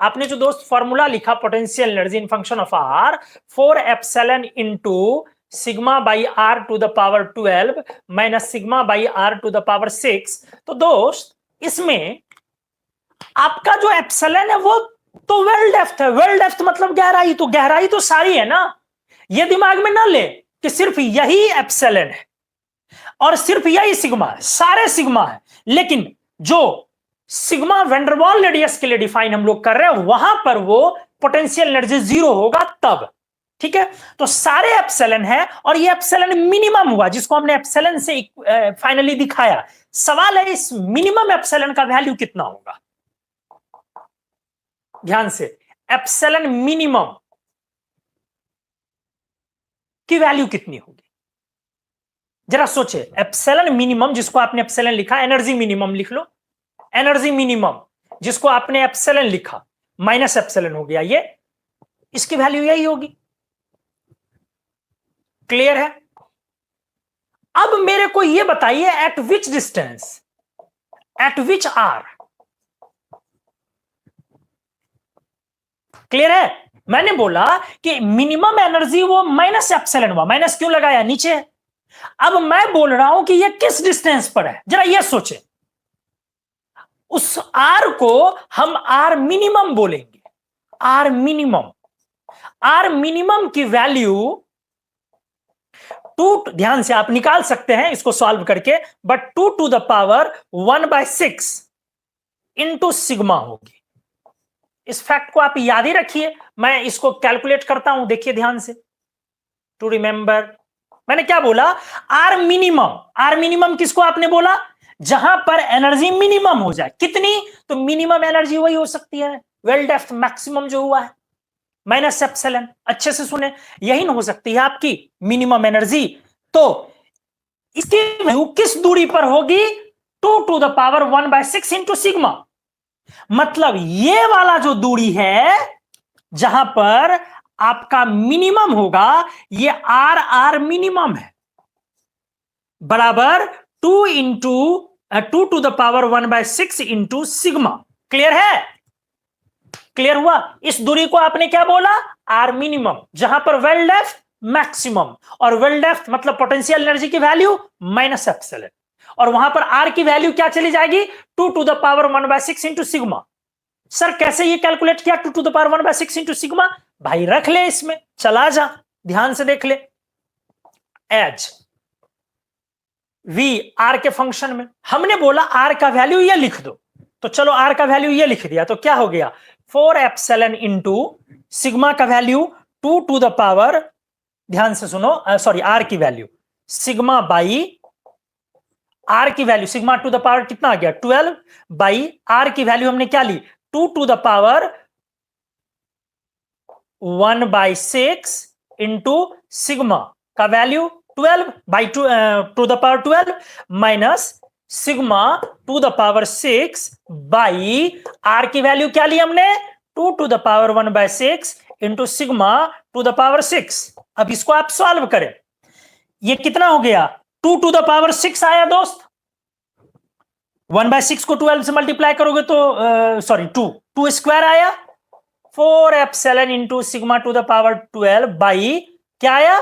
आपने जो दोस्त फॉर्मूला लिखा potential energy in function of r, 4 epsilon into sigma by r to the power 12 minus sigma by r to the power 6। तो दोस्त इसमें आपका जो एप्सिलॉन है वो तो वेल डेप्थ है। वेल डेप्थ मतलब गहराई, तो गहराई तो सारी है ना। ये दिमाग में ना ले कि सिर्फ यही एप्सिलॉन है और सिर्फ यही सिग्मा है, सारे सिग्मा है। लेकिन जो sigma van der Waal radius के लिए डिफाइन हम लोग कर रहे हैं, वहां पर वो पोटेंशियल एनर्जी 0 होगा तब, ठीक है। तो सारे एप्सिलॉन है और ये एप्सिलॉन मिनिमम हुआ, जिसको हमने एप्सिलॉन से फाइनली दिखाया। सवाल है इस मिनिमम एप्सिलॉन का वैल्यू कितना होगा? ध्यान से, एप्सिलॉन मिनिमम की वैल्यू कितनी होगी? जरा सोचे, एप्सिलॉन मिनिमम जिसको आपने एप्सिलॉन लिखा, एनर्जी मिनिमम लिख लो, एनर्जी मिनिमम जिसको आपने एप्सिलॉन लिखा माइनस एप्सिलॉन हो गया, ये इसकी वैल्यू यही होगी। क्लियर है? अब मेरे को यह बताइए, at which distance, at which r. Clear है? मैंने बोला कि मिनिमम एनर्जी वो माइनस एप्सिलॉन हुआ, माइनस क्यों लगाया? नीचे। अब मैं बोल रहा हूं कि ये किस डिस्टेंस पर है, जरा ये सोचे। उस आर को हम आर मिनिमम बोलेंगे, आर मिनिमम, आर मिनिमम की वैल्यू ध्यान से आप निकाल सकते हैं इसको सॉल्व करके, but 2 to the power 1/6 into sigma होगी। इस फैक्ट को आप याद ही रखिए, मैं इसको कैलकुलेट करता हूं, देखिए ध्यान से। टू रिमेंबर, मैंने क्या बोला? आर मिनिमम, आर मिनिमम किसको आपने बोला? जहां पर एनर्जी मिनिमम हो जाए। कितनी? तो मिनिमम एनर्जी वही हो सकती है वेल डेप्थ मैक्सिमम जो हुआ है, माइनस एप्सिलॉन। अच्छे से सुने, यही ना हो सकती है आपकी मिनिमम एनर्जी। तो इसकी वैल्यू किस दूरी पर होगी? 2 to the power 1/6 into sigma. मतलब ये वाला जो दूरी है जहां पर आपका मिनिमम होगा, ये आर आर मिनिमम है, बराबर 2 to the power 1/6 into sigma. Clear है? क्लियर हुआ? इस दूरी को आपने क्या बोला? आर मिनिमम, जहां पर वेल डेप्थ मैक्सिमम, और वेल डेप्थ मतलब पोटेंशियल एनर्जी की वैल्यू माइनस एप्सिलॉन, और वहां पर आर की वैल्यू क्या चली जाएगी? 2 to the power 1/6 into sigma. Sir कैसे ये कैलकुलेट किया 2 to the power 1/6 into sigma? भाई रख ले, इसमें चला जा, ध्यान से देख ले। एज वी आर के फंक्शन में हमने बोला आर का वैल्यू ये लिख दो, तो चलो आर का वैल्यू ये लिख दिया, तो क्या हो गया? 4 एप्सिलॉन इंटू सिग्मा का वैल्यू 2 टू द पावर, ध्यान से सुनो, सॉरी आर की वैल्यू सिग्मा बाई आर की value sigma to the power कितना आ गया? 12 बाई आर की वैल्यू हमने क्या ली? 2 to the power 1/6 into sigma का value 12 by to the power 12 minus sigma to the power 6 by are की वैल्यू क्या ली हमने? 2 to the power 1/6 into sigma to the power 6। अब इसको आप सॉल्व करें, ये कितना हो गया? 2 टू द पावर 6 आया दोस्त, 1/6 को 12 से मल्टीप्लाई करोगे तो सॉरी 2 स्क्वायर आया, 4 epsilon into sigma to the power 12 by क्या आया?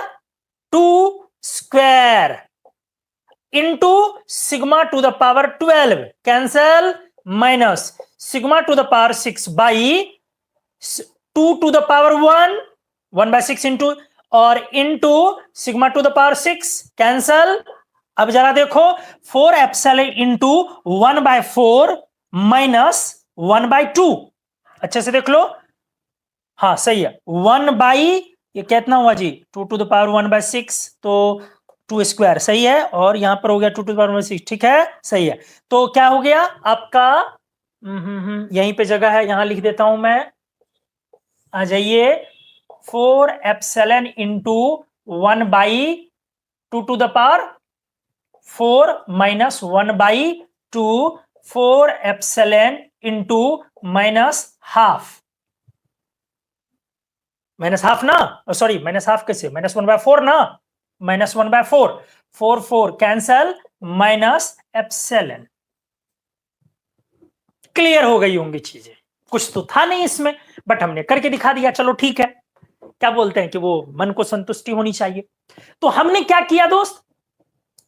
2 square into sigma to the power 12 cancel, minus sigma to the power 6 by 2 to the power 1/6 into और into sigma to the power 6 cancel. अब जरा देखो, 4 epsilon into 1/4 minus 1/2, अच्छे से देख लो, हाँ सही है, 1 ये कितना हुआ जी? 2 टू द पावर 1/6, तो 2 स्क्वायर सही है, और यहां पर हो गया 2 टू द पावर 1/6, ठीक है सही है। तो क्या हो गया आपका? यहीं पे जगह है, यहां लिख देता हूं मैं, आ जाइए। 4 epsilon into 1/2 to the power 4 minus 1/2, 4 epsilon into minus half, minus half ना, सॉरी माइनस हाफ कैसे? -1/4 ना, -1/4, 4 कैंसल, माइनस एप्सिलॉन। क्लियर हो गई होंगी चीजें, कुछ तो था नहीं इसमें, बट हमने करके दिखा दिया, चलो ठीक है। क्या बोलते हैं कि वो मन को संतुष्टि होनी चाहिए। तो हमने क्या किया दोस्त?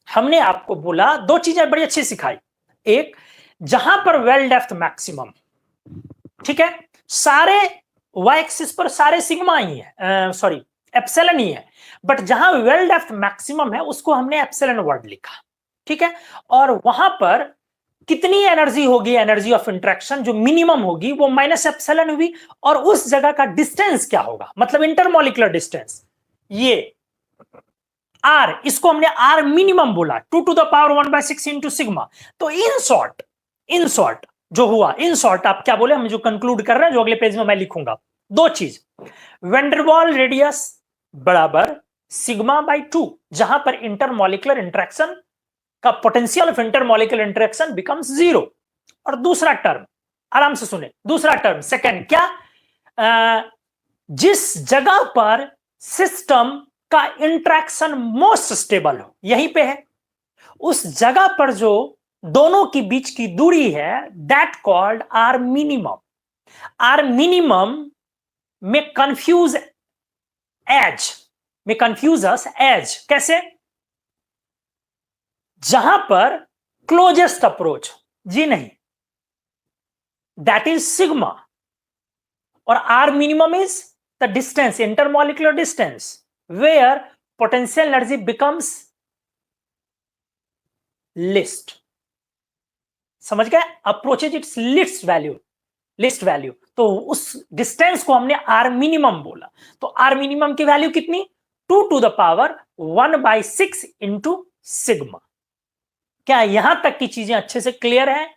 हमने आपको बोला दो चीजें बड़ी अच्छी सिखाई। एक, जहां पर वेल डेप्थ मैक्सिमम, ठीक है, सारे वाई एक्सिस पर सारे सिग्मा ही है, सॉरी एप्सिलॉन ही है, बट जहां वेल डेप्थ मैक्सिमम है उसको हमने एप्सिलॉन वर्ड लिखा, ठीक है। और वहां पर कितनी एनर्जी होगी? एनर्जी ऑफ इंटरेक्शन जो मिनिमम होगी वो माइनस एप्सिलॉन हुई, और उस जगह का डिस्टेंस क्या होगा, मतलब इंटरमॉलिक्यूलर डिस्टेंस, ये आर, इसको हमने आर मिनिमम बोला, 2 to the power 1/6 into sigma. तो इन शॉर्ट जो हुआ, इन शॉर्ट आप क्या बोले, हम जो कंक्लूड कर रहे हैं, जो अगले पेज में मैं लिखूंगा, दो चीज, वेंडरवॉल रेडियस बराबर सिग्मा बाई 2, जहां पर इंटरमॉलिक्यूलर इंटरेक्शन का potential of intermolecular interaction becomes 0। और दूसरा टर्म, आराम से सुने, दूसरा टर्म सेकंड क्या, जिस जगह पर सिस्टम का इंटरेक्शन मोस्ट स्टेबल हो, यहीं पे है, उस जगह पर जो दोनों के बीच की दूरी है, that called r minimum. R minimum में कंफ्यूज अस एज, कैसे? जहां पर क्लोजेस्ट अप्रोच, जी नहीं, दैट इज सिग्मा, और r minimum is the distance, intermolecular distance, where potential energy becomes least. समझ गए? अप्रोचेज इट्स लिस्ट वैल्यू, तो उस डिस्टेंस को हमने आर मिनिमम बोला। तो आर मिनिमम की वैल्यू कितनी? 2 to the power 1/6 into sigma. क्या यहां तक की चीजें अच्छे से क्लियर है?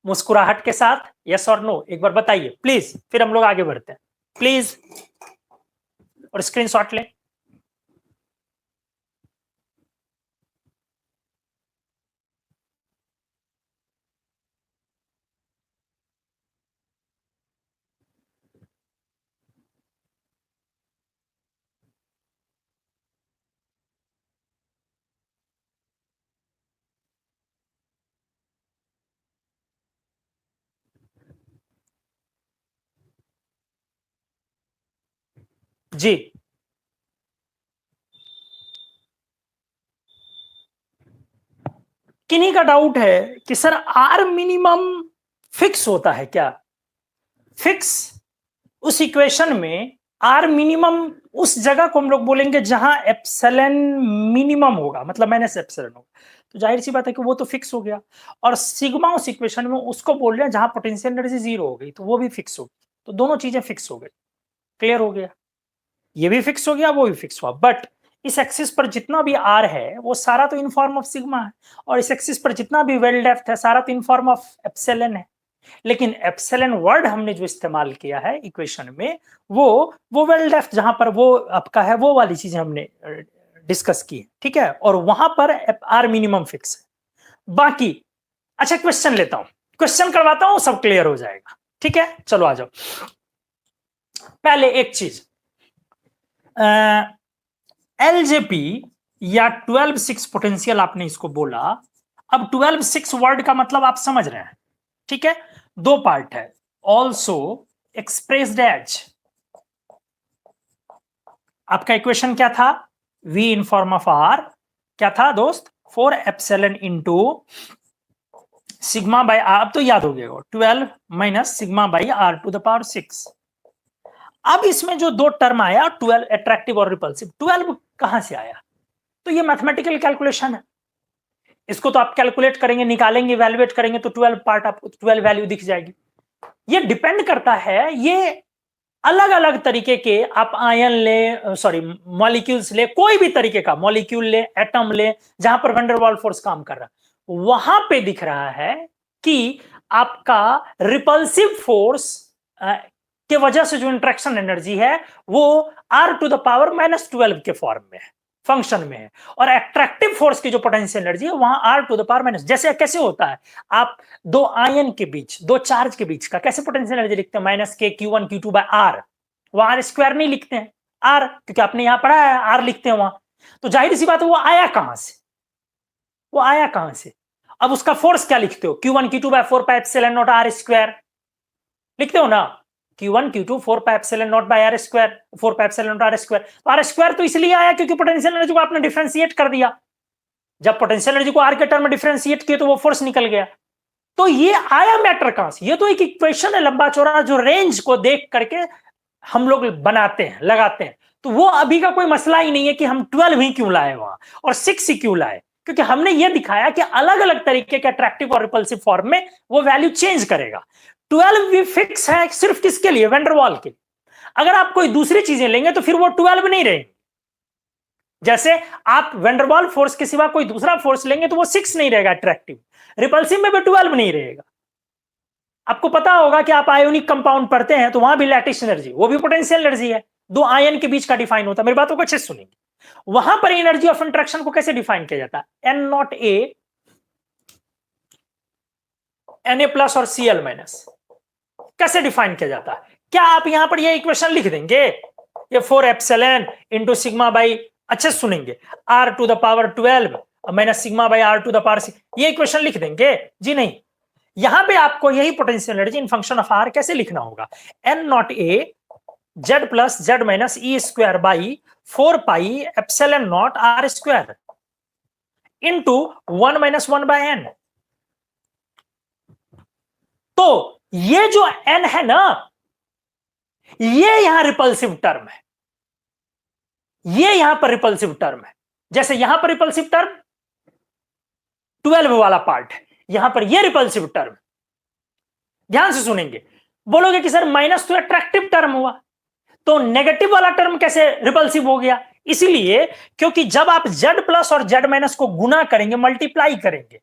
मुस्कुराहट के साथ यस और नो एक बार बताइए प्लीज, फिर हम लोग आगे बढ़ते हैं प्लीज, और स्क्रीनशॉट लें। जी, किन्हीं का डाउट है कि सर आर मिनिमम फिक्स होता है क्या? फिक्स उस इक्वेशन में आर मिनिमम उस जगह को हम लोग बोलेंगे जहां एप्सिलॉन मिनिमम होगा, मतलब माइनस एप्सिलॉन होगा, तो जाहिर सी बात है कि वो तो फिक्स हो गया। और सिग्मा उस इक्वेशन में उसको बोल रहे हैं जहां पोटेंशियल एनर्जी जीरो हो गई, तो वो भी फिक्स हो गई। तो दोनों चीजें फिक्स हो गई, क्लियर हो गया? ये भी फिक्स हो गया, वो भी फिक्स हुआ। बट इस एक्सिस पर जितना भी आर है वो सारा तो इन फॉर्म ऑफ सिग्मा है, और इस एक्सिस पर जितना भी वेल डेप्थ है सारा तो इन फॉर्म ऑफ एप्सिलॉन है। लेकिन एप्सिलॉन वर्ड हमने जो इस्तेमाल किया है इक्वेशन में, वो वेल डेप्थ जहां पर वो आपका है, वो वाली चीजें हमने डिस्कस की है, ठीक है? और वहां पर आर मिनिमम फिक्स है। बाकी अच्छा, क्वेश्चन लेता हूं, क्वेश्चन करवाता हूं, सब क्लियर हो जाएगा, ठीक है? चलो आ जाओ। पहले एक चीज, एलजेपी या 12/6 पोटेंशियल आपने इसको बोला। अब 12/6 वर्ड का मतलब आप समझ रहे हैं, ठीक है? दो पार्ट है, ऑल्सो एक्सप्रेस्ड एज, आपका इक्वेशन क्या था? V in form of R क्या था दोस्त? 4 epsilon into sigma by r, अब तो याद हो गया, 12 minus sigma by r to the power 6। अब इसमें जो दो टर्म आया 12 अट्रैक्टिव और रिपल्सिव, 12 कहां से आया? तो ये मैथमेटिकल कैलकुलेशन है, इसको तो आप कैलकुलेट करेंगे, निकालेंगे, इवैल्यूएट करेंगे तो 12 पार्ट आपको 12 वैल्यू दिख जाएगी। ये डिपेंड करता है, ये अलग अलग तरीके के आप आयन ले, सॉरी मॉलिक्यूल्स ले, कोई भी तरीके का मॉलिक्यूल ले, एटम ले, जहां पर वंडरवॉल फोर्स काम कर रहा है, वहां पे दिख रहा है कि आपका रिपल्सिव फोर्स के वजह से जो इंट्रैक्शन एनर्जी है वो आर टू द पावर -12 के फॉर्म में है, फंक्शन में है। और एट्रैक्टिव फोर्स की जो पोटेंशियल एनर्जी है वहां r to the power minus, जैसे कैसे होता है, आप दो आयन के बीच, दो चार्ज के बीच का कैसे पोटेंशियल एनर्जी लिखते हैं? -k Q1 Q2/R, वो आर स्क्वायर नहीं लिखते हैं, आर, क्योंकि आपने यहां पढ़ा है आर लिखते हैं वहां। तो जाहिर सी बात है, वो आया कहां से? वो आया कहां से? अब उसका फोर्स क्या लिखते हो? Q1 Q2/4πε0R² लिखते हो ना, Q1 Q2 4πε0/R², 4πε0R²। तो आर स्क्वायर तो इसलिए आया क्योंकि पोटेंशियल एनर्जी को आपने डिफरेंशिएट कर दिया। जब पोटेंशियल एनर्जी को आर के टर्म में डिफरेंशिएट किया तो वो फोर्स निकल गया। तो ये आया मैटर कहां से? ये तो एक इक्वेशन है लंबा चौड़ा, जो रेंज को देख करके हम लोग बनाते हैं, लगाते हैं। तो वो अभी का कोई मसला ही नहीं है कि हम 12 ही क्यों लाए वहां और 6 ही क्यों लाए, क्योंकि हमने ये दिखाया कि अलग अलग तरीके के अट्रैक्टिव और रिपल्सिव फॉर्म में वो वैल्यू चेंज करेगा। 12 भी फिक्स है सिर्फ किसके लिए? वैंडरवाल के। अगर आप कोई दूसरी चीजें लेंगे तो फिर वो 12 नहीं रहेंगे। जैसे आप वैंडरवाल फोर्स के सिवा कोई दूसरा फोर्स लेंगे तो वो 6 नहीं रहेगा अट्रैक्टिव, रिपल्सिव में भी 12 नहीं रहेगा। आपको पता होगा कि आप आयोनिक कंपाउंड पढ़ते हैं तो वहां भी लैटिस एनर्जी, वो भी पोटेंशियल एनर्जी है, दो आयन के बीच का डिफाइन होता है। मेरी बातों को अच्छे से सुनेंगे। वहां पर एनर्जी ऑफ इंट्रैक्शन को कैसे डिफाइन किया जाता है? N0A Na+ और Cl- कैसे डिफाइन किया जाता है? क्या आप यहां पर ये इक्वेशन लिख देंगे, ये 4 एप्सिलॉन इंटू सिग्मा बाई, अच्छे सुनेंगे, R to the power 12 minus sigma by R to the power 6, ये इक्वेशन लिख देंगे? जी नहीं। यहां पे आपको यही potential energy in function of R कैसे लिखना होगा? N0A Z+Z- E² by 4πε0R² into 1 - 1/n। तो ये जो n है ना, ये यहां रिपल्सिव टर्म है, ये यहां पर रिपल्सिव टर्म है। जैसे यहां पर रिपल्सिव टर्म 12 वाला पार्ट है, यहां पर ये रिपल्सिव टर्म। ध्यान से सुनेंगे, बोलोगे कि सर माइनस तो अट्रैक्टिव टर्म हुआ, तो नेगेटिव वाला टर्म कैसे रिपल्सिव हो गया? इसीलिए क्योंकि जब आप Z प्लस और Z माइनस को गुना करेंगे, मल्टीप्लाई करेंगे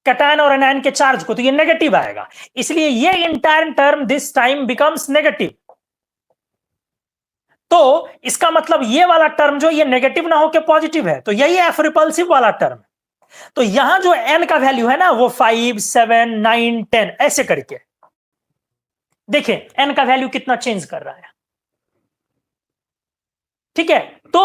कैटायन और एनायन के चार्ज को, तो ये नेगेटिव आएगा, इसलिए ये entire term this time becomes negative. तो इसका मतलब ये वाला टर्म जो ये नेगेटिव ना होकर पॉजिटिव है, तो यही एफ रिपल्सिव वाला टर्म। तो यहां जो एन का वैल्यू है ना, वो 5, 7, 9, 10 ऐसे करके। देखिए एन का वैल्यू कितना चेंज कर रहा है, ठीक है। तो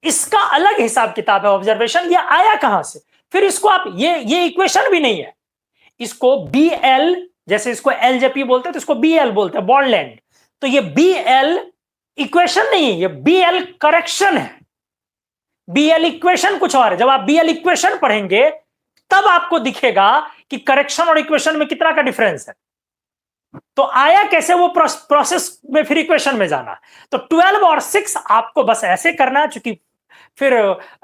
इसका अलग हिसाब किताब है, ऑब्जर्वेशन। ये आया कहां से? फिर इसको आप ये इक्वेशन भी नहीं है, इसको बी एल, जैसे इसको एलजेपी बोलते हैं तो इसको बी एल बोलते हैं, बॉन्डलैंड। तो ये बी एल इक्वेशन नहीं है, ये बी एल करेक्शन है। बी एल इक्वेशन कुछ और है। जब आप बी एल इक्वेशन पढ़ेंगे तब आपको दिखेगा कि करेक्शन और इक्वेशन में कितना का डिफरेंस है। तो आया कैसे वो प्रोसेस में, फिर इक्वेशन में जाना। तो 12 और 6 आपको बस ऐसे करना है, चूंकि फिर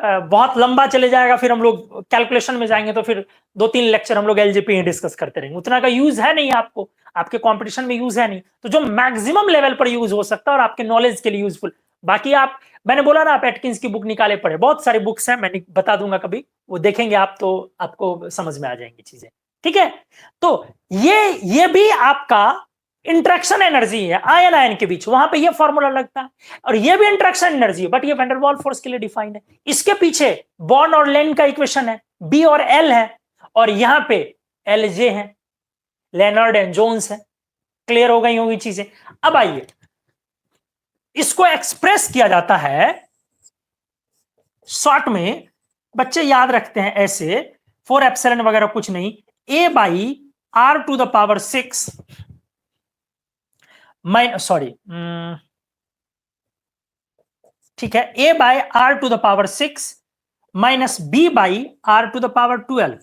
बहुत लंबा चले जाएगा, फिर हम लोग कैलकुलेशन में जाएंगे तो फिर 2-3 लेक्चर हम लोग एलजेपी ही डिस्कस करते रहेंगे, उतना का यूज है नहीं आपको, आपके कंपटीशन में यूज है नहीं। तो जो मैक्सिमम लेवल पर यूज हो सकता है और आपके नॉलेज के लिए यूजफुल, बाकी आप, मैंने बोला ना आप एटकिंस की बुक निकाले पढ़े, बहुत सारी बुक्स हैं, मैं बता दूंगा कभी, वो देखेंगे आप तो आपको समझ में आ जाएंगी चीजें, ठीक है। तो ये भी आपका इंट्रैक्शन एनर्जी है आयन आयन के बीच, वहां पे ये फॉर्मूला लगता है। और ये भी इंट्रैक्शन एनर्जी है, बट ये वैन डर वाल्स फोर्स के लिए डिफाइंड है। इसके पीछे बॉन्ड और लेन का इक्वेशन है, बी और एल है, और यहां पे एल जे है, लेनर्ड एंड जोन्स है। क्लियर हो गई होंगी चीजें। अब आइए, इसको एक्सप्रेस किया जाता है शॉर्ट में, बच्चे याद रखते हैं ऐसे, 4 एप्सिलॉन वगैरह कुछ नहीं, a by r to the power 6 ठीक है, a by r to the power 6 minus b by r to the power 12।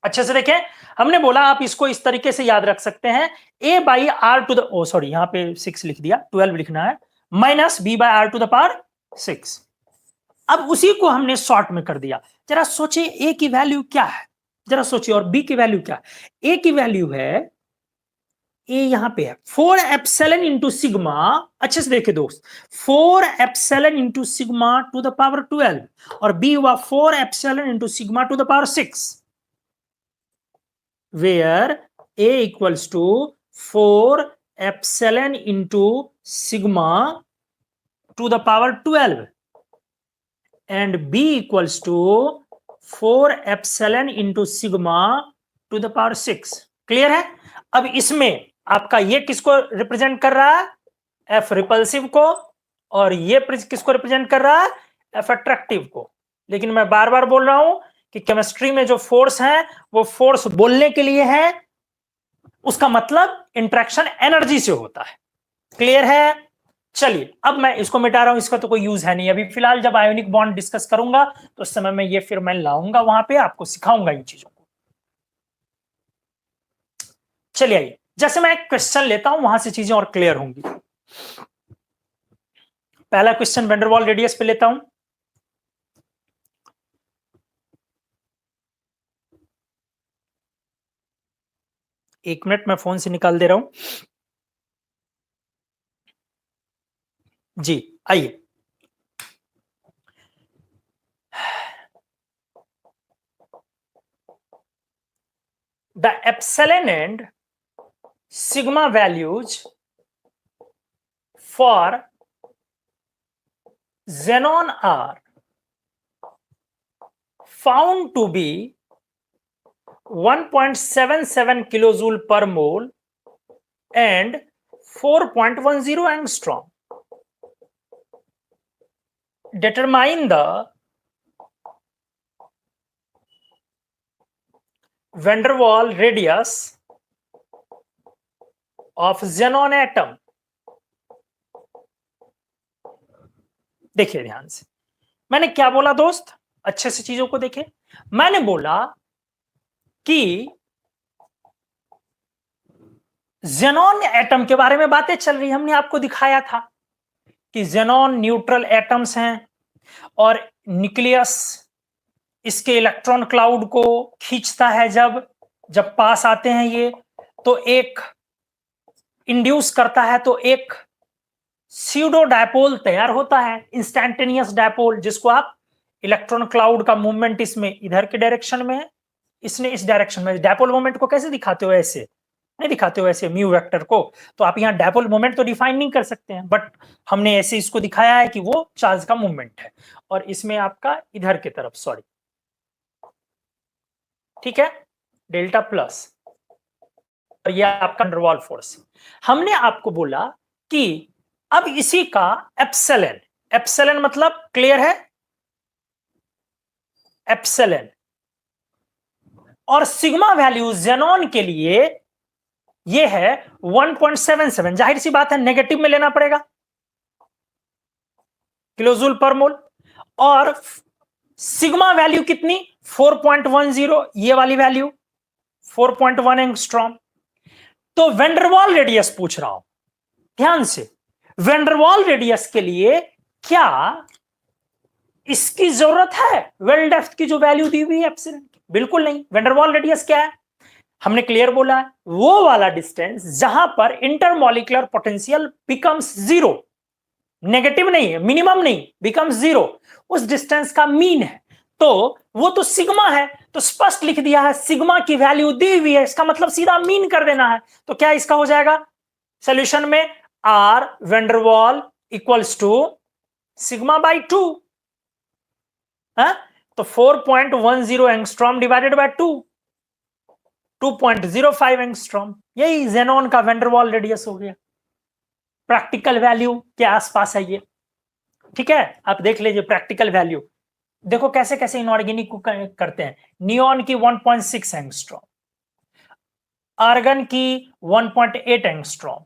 अच्छे से देखें, हमने बोला आप इसको इस तरीके से याद रख सकते हैं, a by r to the, oh sorry यहां पे 6 लिख दिया, 12 लिखना है, minus b by r to the power 6। अब उसी को हमने शॉर्ट में कर दिया। जरा सोचिए a की वैल्यू क्या है, जरा सोचिए, और b की वैल्यू क्या है। a की वैल्यू है, ए यहां पे है 4 एप्सिलॉन इंटू सिग्मा, अच्छे से देखिए दोस्त, 4 epsilon into sigma to the power 12, और बी हुआ 4 epsilon into sigma to the power 6, where a equals to 4 epsilon into sigma to the power 12 and b equals to 4 epsilon into sigma to the power 6। Clear है? अब इसमें आपका ये किसको represent कर रहा है? एफ रिपल्सिव को, और ये किसको रिप्रेजेंट कर रहा है? एफ अट्रैक्टिव को। लेकिन मैं बार बार बोल रहा हूं कि केमिस्ट्री में जो फोर्स है वो फोर्स बोलने के लिए है, उसका मतलब इंट्रैक्शन एनर्जी से होता है। क्लियर है? चलिए अब मैं इसको मिटा रहा हूं, इसका तो कोई यूज है नहीं अभी फिलहाल। जब आयोनिक बॉन्ड डिस्कस करूंगा तो उस समय में ये फिर मैं लाऊंगा, वहां पे आपको सिखाऊंगा इन चीजों को। चलिए आइए, जैसे मैं एक क्वेश्चन लेता हूं, वहां से चीजें और क्लियर होंगी। पहला question van der Waals radius पे लेता हूं। एक मिनट, मैं फोन से निकाल दे रहा हूं जी। आइए, the epsilon and sigma values for xenon are found to be 1.77 kilojoule per mole and 4.10 angstrom. Determine the van der Waals radius of xenon atom. देखिए ध्यान से, मैंने क्या बोला दोस्त, अच्छे से चीजों को देखें। मैंने बोला कि ज़ेनॉन एटम के बारे में बातें चल रही, हमने आपको दिखाया था कि ज़ेनॉन न्यूट्रल एटम्स हैं और न्यूक्लियस इसके इलेक्ट्रॉन क्लाउड को खींचता है। जब जब पास आते हैं ये, तो एक इंड्यूस करता है, तो एक स्यूडो डायपोल तैयार होता है, इंस्टैन्टेनियस डायपोल, जिसको आप इलेक्ट्रॉन क्लाउड का मूवमेंट इसमें इधर के डायरेक्शन में है, इसने इस डायरेक्शन में। डायपोल मोमेंट को कैसे दिखाते हो? ऐसे नहीं दिखाते हो, ऐसे म्यू वेक्टर को। तो आप यहाँ डायपोल मोमेंट तो डिफाइन नहीं कर सकते हैं, बट हमने ऐसे इसको दिखाया है कि वो चार्ज का मूवमेंट है, और इसमें आपका इधर की तरफ, सॉरी, ठीक है, डेल्टा प्लस, और ये आपका वैन डर वाल फोर्स। हमने आपको बोला कि अब इसी का एप्सिलॉन, एप्सिलॉन मतलब क्लियर है, एप्सिलॉन और सिग्मा वैल्यू ज़ेनॉन के लिए ये है 1.77। जाहिर सी बात है नेगेटिव में लेना पड़ेगा, किलोजूल पर मोल। और सिग्मा वैल्यू कितनी? 4.10, ये वाली वैल्यू 4.1 एंगस्ट्रॉम। तो वैन डर वाल रेडियस पूछ रहा हूं ध्यान से, वैन डर वाल रेडियस के लिए क्या इसकी जरूरत है वेल डेप्थ की जो वैल्यू दी हुई है एप्सिलॉन की? बिल्कुल नहीं। वैन डर वाल रेडियस क्या है? हमने क्लियर बोला है, वो वाला डिस्टेंस जहां पर intermolecular potential becomes zero, negative नहीं है, मिनिमम नहीं, बिकम्स जीरो, उस डिस्टेंस का मीन है। तो वो तो सिग्मा है, तो स्पष्ट लिख दिया है, सिग्मा की वैल्यू दी हुई है, इसका मतलब सीधा मीन कर देना है। तो क्या इसका हो जाएगा सॉल्यूशन में? आर वैन डर वाल इक्वल्स टू सिग्मा बाई 2, तो 4.10 एंगस्ट्रॉम डिवाइडेड बाय 2, 2.05 एंगस्ट्रॉम। यही ज़ेनॉन का वैन डर वाल रेडियस हो गया, प्रैक्टिकल वैल्यू के आसपास है ये, ठीक है। आप देख लीजिए प्रैक्टिकल वैल्यू, देखो कैसे कैसे इनऑर्गेनिक को करते हैं। नियॉन की 1.6 एंगस्ट्रॉम, आर्गन की 1.8 एंगस्ट्रॉम,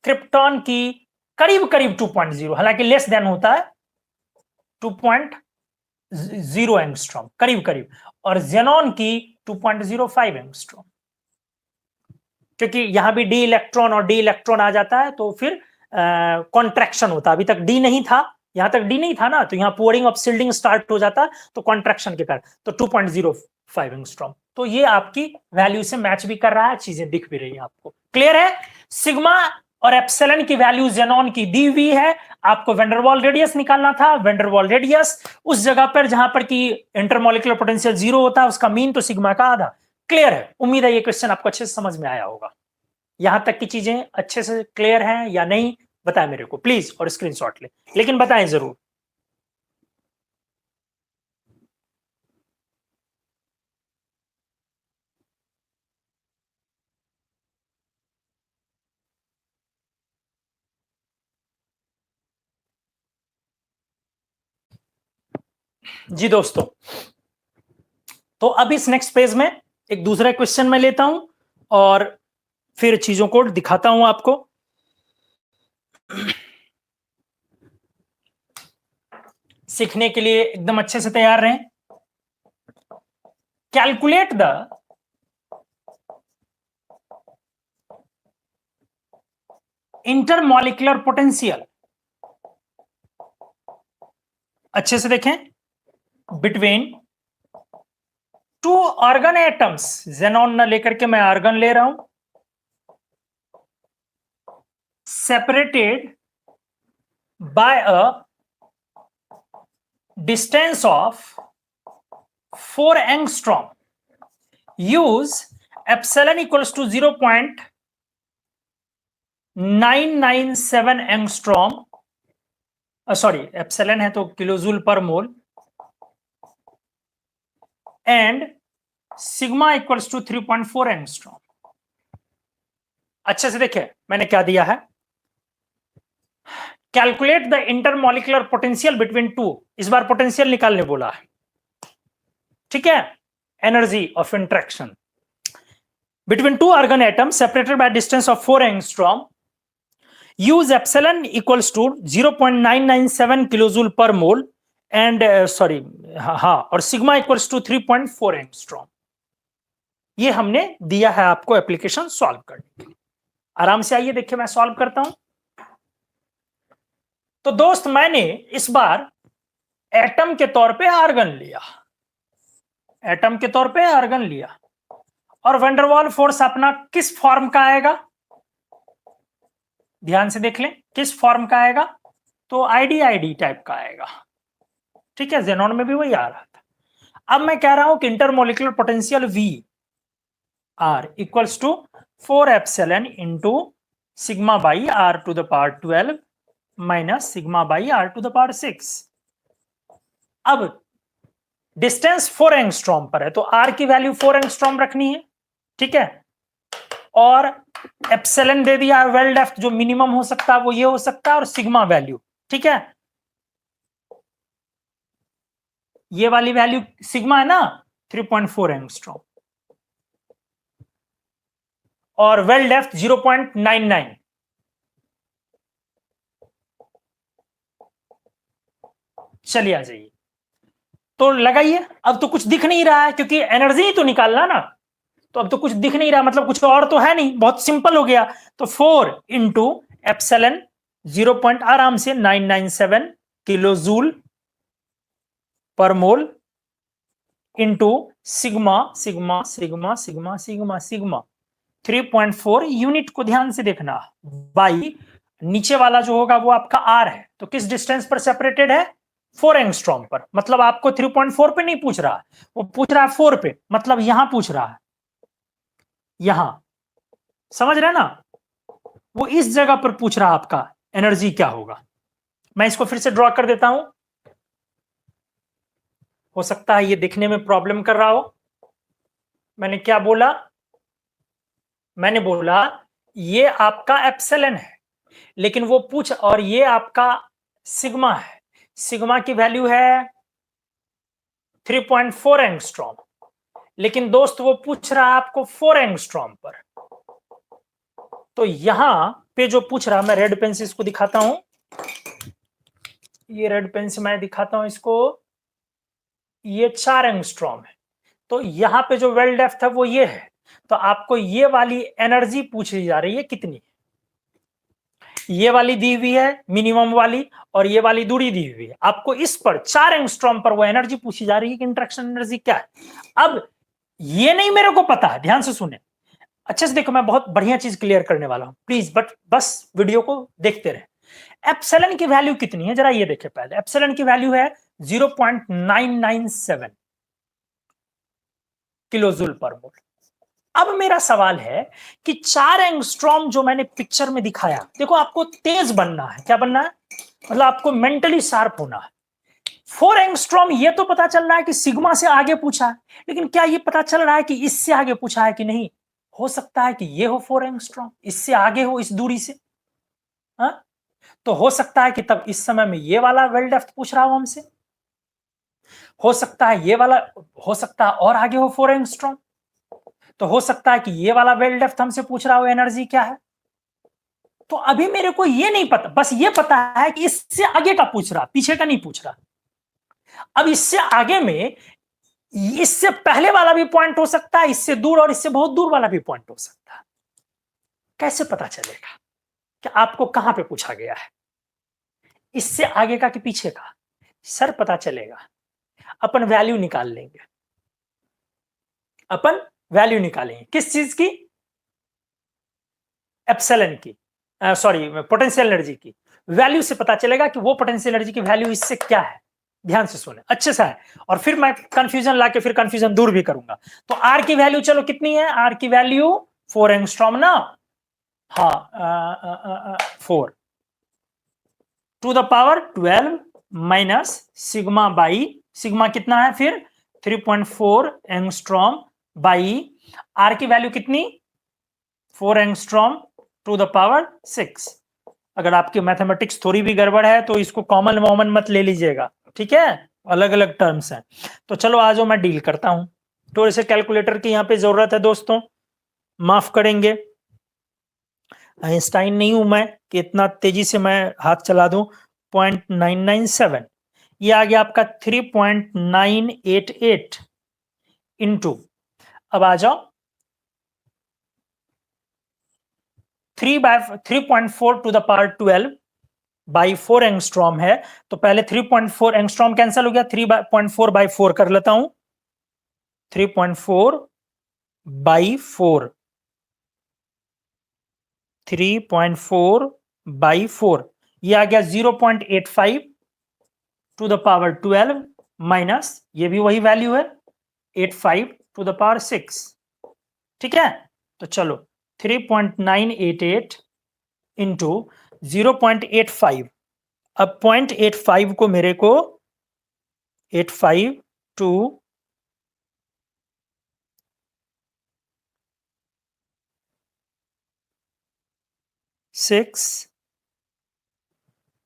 क्रिप्टॉन की करीब करीब 2.0, हालांकि लेस देन होता है, 2.0 एंगस्ट्रॉम करीब करीब, और ज़ेनॉन की 2.05 एंगस्ट्रॉम। क्योंकि यहां भी डी इलेक्ट्रॉन और डी इलेक्ट्रॉन आ जाता है, तो फिर कॉन्ट्रैक्शन होता है। अभी तक डी नहीं था, यहां तक डी नहीं था ना, तो यहां पोरिंग ऑफ सील्डिंग स्टार्ट हो जाता, तो कॉन्ट्रैक्शन के कारण, तो 2.05 एंगस्ट्रॉम। तो ये आपकी वैल्यू से मैच भी कर रहा है, चीजें दिख भी रही है आपको, क्लियर है। सिग्मा और एप्सिलॉन की वैल्यू ज़ेनॉन की दी हुई है, आपको वैन डर वाल रेडियस निकालना था। वैन डर वाल रेडियस उस जगह पर जहां पर कि इंटरमॉलिक्यूलर पोटेंशियल जीरो होता है, उसका मीन तो सिग्मा का आधा। क्लियर है, उम्मीद है ये क्वेश्चन आपको अच्छे से समझ में आया होगा। यहां तक की चीजें अच्छे से क्लियर हैं या नहीं बताएं मेरे को प्लीज, और स्क्रीनशॉट ले, लेकिन बताएं जरूर। जी दोस्तों, तो अब इस नेक्स्ट पेज में एक दूसरा क्वेश्चन मैं लेता हूं और फिर चीजों को दिखाता हूं आपको। सीखने के लिए एकदम अच्छे से तैयार रहें। कैलकुलेट द इंटरमॉलिक्यूलर पोटेंशियल, अच्छे से देखें, between two argon atoms, xenon न लेकर के मैं आर्गन ले रहा हूं, separated by a distance of 4 angstrom. Use epsilon equals to 0.997 angstrom, sorry epsilon है तो kilojoule per mole, and sigma equals to 3.4 angstrom. अच्छे से देखिए मैंने क्या दिया है, calculate the intermolecular potential between two, इस बार पोटेंशियल निकालने बोला है, ठीक है, energy of interaction between two argon atoms separated by distance of 4 angstrom, use epsilon equals to 0.997 kilojoule per mole and sorry हाँ, और सिग्मा इक्वल्स टू 3.4 एंगस्ट्रॉम। ये हमने दिया है आपको एप्लीकेशन सॉल्व करने के लिए। आराम से आइए, देखिए मैं सॉल्व करता हूं। तो दोस्त मैंने इस बार एटम के तौर पे आर्गन लिया, एटम के तौर पे आर्गन लिया, और वैंडरवाल फोर्स अपना किस फॉर्म का आएगा, ध्यान से देख लें किस फॉर्म का आएगा, तो आईडी आईडी टाइप का आएगा। ठीक है, जेनॉन में भी वही आ रहा था। अब मैं कह रहा हूं कि intermolecular potential V R equals to 4 epsilon into sigma by R to the power 12 minus sigma by R to the power 6। अब डिस्टेंस 4 एंगस्ट्रॉम पर है तो R की वैल्यू 4 एंगस्ट्रॉम रखनी है। ठीक है, और एप्सिलॉन दे दिया है, वेल डेप्थ जो मिनिमम हो सकता है वो ये हो सकता है, और सिग्मा वैल्यू, ठीक है, ये वाली वैल्यू सिग्मा है ना 3.4 एंगस्ट्रॉम, और वेल डेप्थ 0.99। चलिए आ जाइए, तो लगाइए। अब तो कुछ दिख नहीं रहा है क्योंकि एनर्जी ही तो निकालना ना, तो अब तो कुछ दिख नहीं रहा, मतलब कुछ और तो है नहीं, बहुत सिंपल हो गया। तो 4 इंटू एप्सिलॉन 0. आराम से 997 किलो जूल पर mole into sigma sigma sigma sigma sigma sigma 3.4 unit को ध्यान से देखना, बाई नीचे वाला जो होगा वो आपका आर है, तो किस डिस्टेंस पर सेपरेटेड है, 4 एंगस्ट्रॉम पर। मतलब आपको 3.4 पे नहीं पूछ रहा, वो पूछ रहा है 4 पे, मतलब यहां पूछ रहा है, यहां, समझ रहे ना, वो इस जगह पर पूछ रहा है आपका एनर्जी क्या होगा। मैं इसको फिर से ड्रॉ कर देता हूं, हो सकता है ये दिखने में प्रॉब्लम कर रहा हो। मैंने क्या बोला, मैंने बोला ये आपका एप्सिलॉन है, लेकिन वो पूछ, और ये आपका सिग्मा है, सिग्मा की वैल्यू है 3.4 एंगस्ट्रॉम, लेकिन दोस्त वो पूछ रहा है आपको 4 एंगस्ट्रॉम पर। तो यहां पे जो पूछ रहा है, मैं रेड पेन से इसको दिखाता हूं, ये रेड पेन से मैं दिखाता हूं इसको, ये 4 एंगस्ट्रॉम है, तो यहां पे जो वेल डेप्थ है वो ये है, तो आपको ये वाली एनर्जी पूछी जा रही है कितनी, ये वाली दी हुई है मिनिमम वाली, और ये वाली दूरी दी हुई है, आपको इस पर 4 एंगस्ट्रॉम पर वो एनर्जी पूछी जा रही है कि इंटरेक्शन एनर्जी क्या है। अब ये नहीं मेरे को पता है, ध्यान से सुने अच्छे से, देखो मैं बहुत बढ़िया चीज क्लियर करने वाला हूं, प्लीज बट बस वीडियो को देखते रहे। एप्सिलॉन की वैल्यू कितनी है जरा ये देखें पहले, एप्सिलॉन की वैल्यू है 0.997 किलोजूल पर मोल। अब मेरा सवाल है कि 4 एंगस्ट्रॉम जो मैंने पिक्चर में दिखाया, देखो आपको तेज बनना है, क्या बनना है, मतलब आपको मेंटली शार्प होना है। 4 एंगस्ट्रॉम ये तो पता चल रहा है कि सिग्मा से आगे पूछा है, लेकिन क्या ये पता चल रहा है कि इससे आगे पूछा है कि नहीं, हो सकता है कि ये हो 4 एंगस्ट्रॉम, इससे आगे हो इस दूरी से, हाँ? तो हो सकता है कि तब इस समय में ये वाला वेल डेप्थ पूछ रहा हो हमसे, हो सकता है ये वाला, हो सकता है और आगे हो 4 एंगस्ट्रॉम, तो हो सकता है कि ये वाला वेल डेप्थ हमसे पूछ रहा हो एनर्जी क्या है। तो अभी मेरे को ये नहीं पता, बस ये पता है कि इससे आगे का पूछ रहा, पीछे का नहीं पूछ रहा। अब इससे आगे में इससे पहले वाला भी पॉइंट हो सकता है, इससे दूर और इससे बहुत दूर वाला भी पॉइंट हो सकता है। कैसे पता चलेगा कि आपको कहां पे पूछा गया है, इससे आगे का कि पीछे का, सर पता चलेगा, अपन वैल्यू निकाल लेंगे, अपन वैल्यू निकालेंगे किस चीज की, एप्सिलॉन की, सॉरी पोटेंशियल एनर्जी की वैल्यू से पता चलेगा कि वो पोटेंशियल एनर्जी की वैल्यू इससे क्या है। ध्यान से सुने अच्छे से है, और फिर मैं कंफ्यूजन लाके फिर कंफ्यूजन दूर भी करूंगा। तो आर की वैल्यू चलो कितनी है, आर की वैल्यू 4 एंगस्ट्रॉम ना, हाँ 4 to the power 12 minus sigma by, sigma कितना है फिर 3.4 एंगस्ट्रॉम बाई आर की वैल्यू कितनी 4 एंगस्ट्रॉम टू द पावर 6। अगर आपकी मैथमेटिक्स थोड़ी भी गड़बड़ है तो इसको कॉमन वॉमन मत ले लीजिएगा, ठीक है, अलग अलग टर्म्स हैं। तो चलो आज मैं डील करता हूं, थोड़े से कैलकुलेटर की यहां पे जरूरत है दोस्तों, माफ करेंगे, आइंस्टाइन नहीं हूं मैं कि इतना तेजी से मैं हाथ चला दूं। 0.997 ये आ गया आपका 3.988 इंटू, अब आ जाओ 3.4 to the power 12 by 4 angstrom है, तो पहले 3.4 एंगस्ट्रॉम कैंसिल हो गया, 3.4 बाई 4 कर लेता हूं, 3.4 बाई 4, 3.4 बाई 4, ये आ गया 0.85 टू द पावर 12 माइनस ये भी वही वैल्यू है 85 टू द पावर 6। ठीक है, तो चलो 3.988 इंटू 0.85, अब 0.85 को मेरे को 85 टू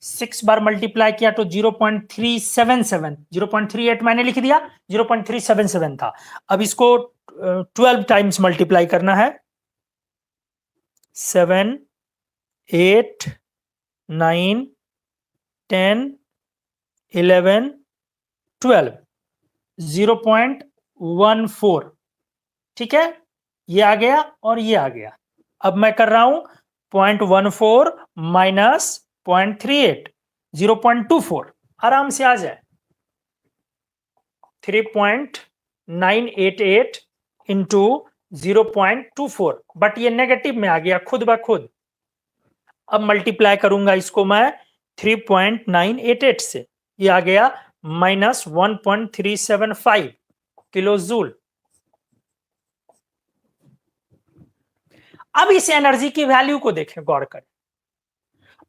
6 बार मल्टीप्लाई किया तो 0.377, 0.38 मैंने लिख दिया, 0.377 था। अब इसको 12 टाइम्स मल्टीप्लाई करना है, 7 8 9 10 11 12, 0.14। ठीक है, ये आ गया और ये आ गया। अब मैं कर रहा हूं 0.14 माइनस 0.38, 0.24, आराम से आ जाए। 3.988 इंटू 0.24, बट ये नेगेटिव में आ गया खुद ब खुद। अब मल्टीप्लाई करूंगा इसको मैं 3.988 से, ये आ गया माइनस 1.375 किलो जूल। अब इस एनर्जी की वैल्यू को देखें, गौर करें,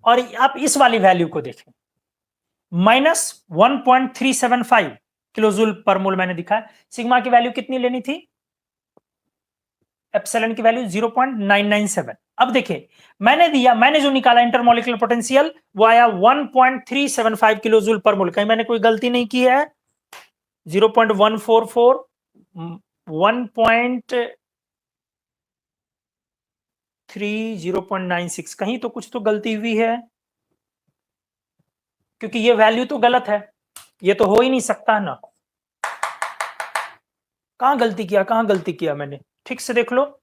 और आप इस वाली वैल्यू को देखें, माइनस 1.375 किलो जूल पर मोल मैंने दिखा। सिग्मा की वैल्यू कितनी लेनी थी, एप्सिलॉन की वैल्यू 0.997। अब देखिए मैंने जो निकाला इंटरमोलिकुलर पोटेंशियल वो आया 1.375 किलो जूल पर मोल। कहीं मैंने कोई गलती नहीं की है, 0.144, 1.3, 0.96, कहीं तो कुछ तो गलती हुई है, क्योंकि ये वैल्यू तो गलत है, ये तो हो ही नहीं सकता ना। कहां गलती किया मैंने, ठीक से देख लो।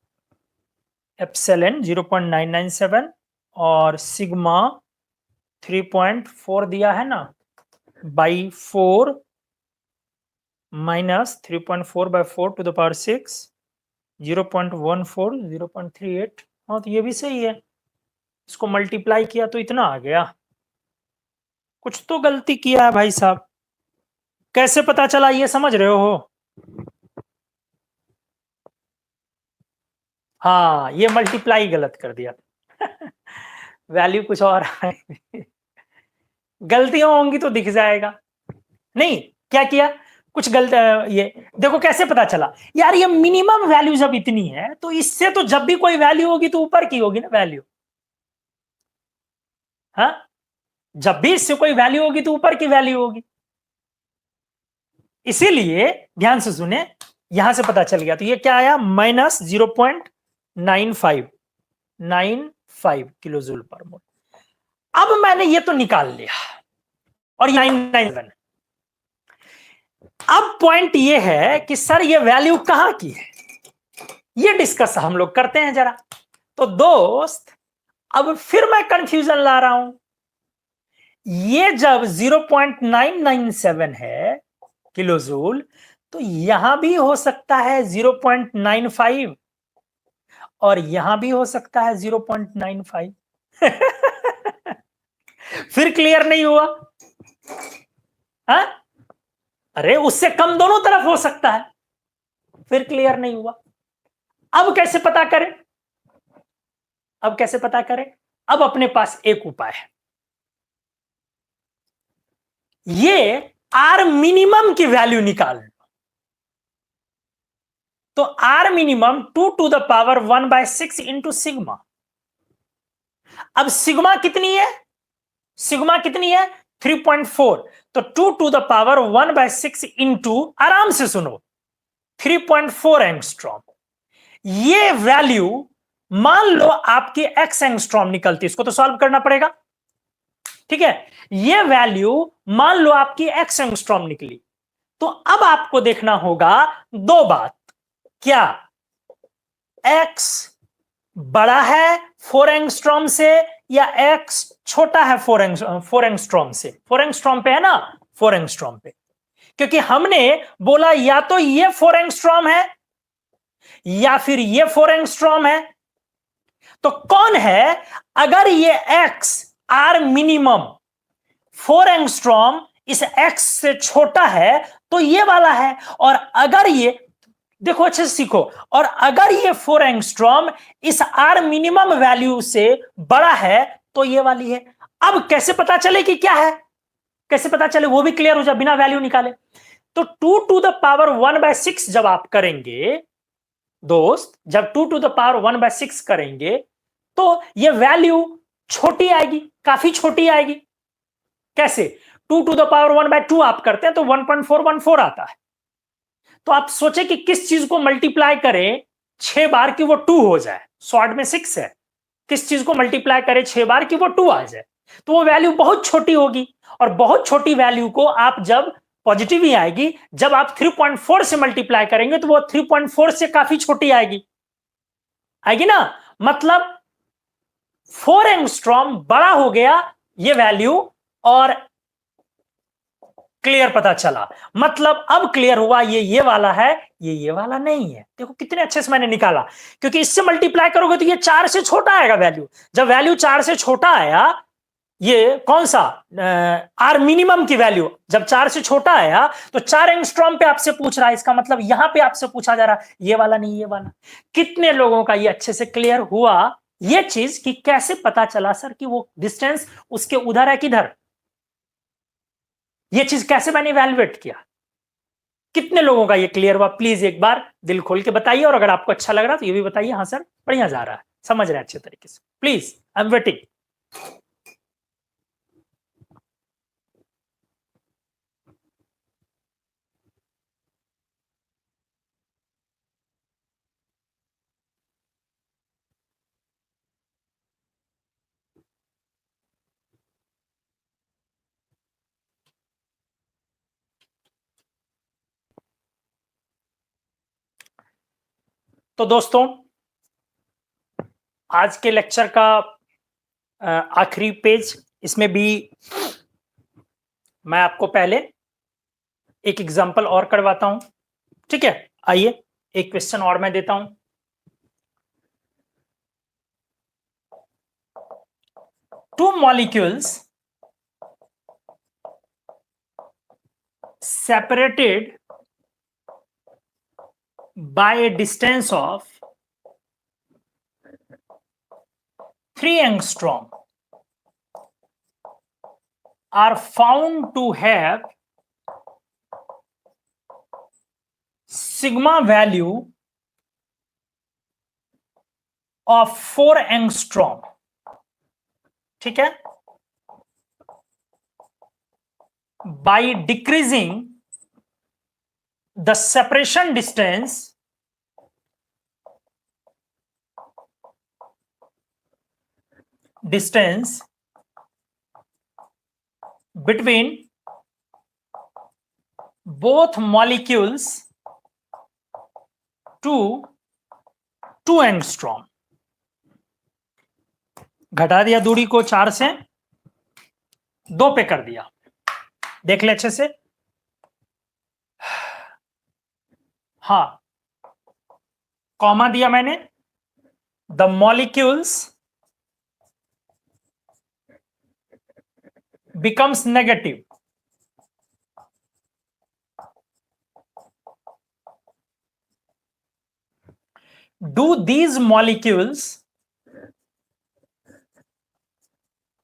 एप्सिलॉन 0.997 और सिग्मा 3.4 दिया है ना, by 4 minus 3.4 by 4 to the power 6, 0.14, 0.38। हाँ तो ये भी सही है, इसको मल्टीप्लाई किया तो इतना आ गया। कुछ तो गलती किया है भाई साहब, कैसे पता चला ये समझ रहे हो? हाँ, ये मल्टीप्लाई गलत कर दिया वैल्यू कुछ और गलतियां होंगी तो दिख जाएगा। नहीं, क्या किया, कुछ गलत, ये देखो कैसे पता चला यार, ये मिनिमम वैल्यू जब इतनी है तो इससे तो जब भी कोई वैल्यू होगी तो ऊपर की होगी ना वैल्यू। हाँ, जब भी इससे कोई वैल्यू होगी तो ऊपर की वैल्यू होगी। इसीलिए ध्यान से सुने, यहां से पता चल गया। तो ये क्या आया, माइनस 0.95 किलो जूल पर मोल। अब मैंने ये तो निकाल लिया और 997। अब पॉइंट ये है कि सर ये वैल्यू कहां की है, ये डिस्कस हम लोग करते हैं जरा। तो दोस्त अब फिर मैं कंफ्यूजन ला रहा हूं, ये जब 0.997 है किलो जूल, तो यहां भी हो सकता है 0.95 और यहां भी हो सकता है 0.95 फिर क्लियर नहीं हुआ? हा? अरे उससे कम दोनों तरफ हो सकता है, फिर क्लियर नहीं हुआ। अब कैसे पता करें, अब अपने पास एक उपाय है, ये आर मिनिमम की वैल्यू निकाल लो। तो r minimum 2 to the power 1/6 into sigma. अब सिग्मा कितनी है, 3.4, तो 2 टू द पावर 1/6 इंटू, आराम से सुनो, 3.4 एंगस्ट्रॉम। ये वैल्यू मान लो आपकी x एंगस्ट्रॉम निकलती, इसको तो सॉल्व करना पड़ेगा। ठीक है, ये वैल्यू मान लो आपकी x एंगस्ट्रॉम निकली, तो अब आपको देखना होगा दो बात, क्या x बड़ा है 4 एंगस्ट्रॉम से या एक्स छोटा है 4 एंगस्ट्रॉम से? 4 एंगस्ट्रॉम पे है ना, 4 एंगस्ट्रॉम पे, क्योंकि हमने बोला या तो ये 4 एंगस्ट्रॉम है या फिर ये 4 एंगस्ट्रॉम है। तो कौन है? अगर ये एक्स आर मिनिमम 4 एंगस्ट्रॉम इस एक्स से छोटा है तो ये वाला है, और अगर ये, देखो अच्छे से सीखो, और अगर ये 4 एंगस्ट्रॉम इस आर मिनिमम वैल्यू से बड़ा है तो ये वाली है। अब कैसे पता चले कि क्या है, कैसे पता चले वो भी क्लियर हो जाए बिना वैल्यू निकाले। तो 2 टू द पावर 1/6 जब आप करेंगे दोस्त, जब 2 टू द पावर 1/6 करेंगे तो ये वैल्यू छोटी आएगी, काफी छोटी आएगी। कैसे? 2 टू द पावर 1/2 आप करते हैं तो 1.414 आता है। तो आप सोचे कि किस चीज को मल्टीप्लाई करें 6 बार की वो 2 हो जाए, 100 में 6 है, किस चीज को मल्टीप्लाई करें 6 बार की वो 2 आ जाए, तो वो वैल्यू बहुत छोटी होगी। और बहुत छोटी वैल्यू को आप जब पॉजिटिव ही आएगी, जब आप 3.4 से मल्टीप्लाई करेंगे तो वो 3.4 से काफी छोटी आएगी, आएगी ना। मतलब 4 एंगस्ट्रॉम बड़ा हो गया ये वैल्यू, और क्लियर पता चला। मतलब अब क्लियर हुआ ये वाला है, ये वाला नहीं है। देखो कितने अच्छे से मैंने निकाला, क्योंकि इससे मल्टीप्लाई करोगे तो ये 4 से छोटा आएगा वैल्यू। जब वैल्यू 4 से छोटा आया, ये कौन सा आर मिनिमम की वैल्यू जब 4 से छोटा आया तो 4 एंगस्ट्रॉम पे आपसे पूछ रहा है, इसका मतलब यहां पे आपसे पूछा जा रहा है ये वाला नहीं ये वाला। कितने लोगों का ये अच्छे से क्लियर हुआ ये चीज कि कैसे पता चला सर कि वो डिस्टेंस उसके उधर है किधर? ये चीज कैसे मैंने इवैल्यूएट किया? कितने लोगों का ये क्लियर हुआ? प्लीज एक बार दिल खोल के बताइए, और अगर आपको अच्छा लग रहा तो ये भी बताइए हाँ सर बढ़िया जा रहा है, समझ रहे हैं अच्छे तरीके से। Please, I am waiting. तो दोस्तों, आज के लेक्चर का आखिरी पेज, इसमें भी मैं आपको पहले एक एग्जांपल और करवाता हूं, ठीक है? आइए एक क्वेश्चन और मैं देता हूं। Two molecules separated by a distance of 3 angstrom are found to have sigma value of 4 angstrom, ठीक है? By decreasing the separation distance between both molecules to 2 angstrom। घटा दिया दूरी को 4 से 2 पे कर दिया। देख ले अच्छे से। हाँ, कॉमा दिया मैंने। The molecules becomes negative do these molecules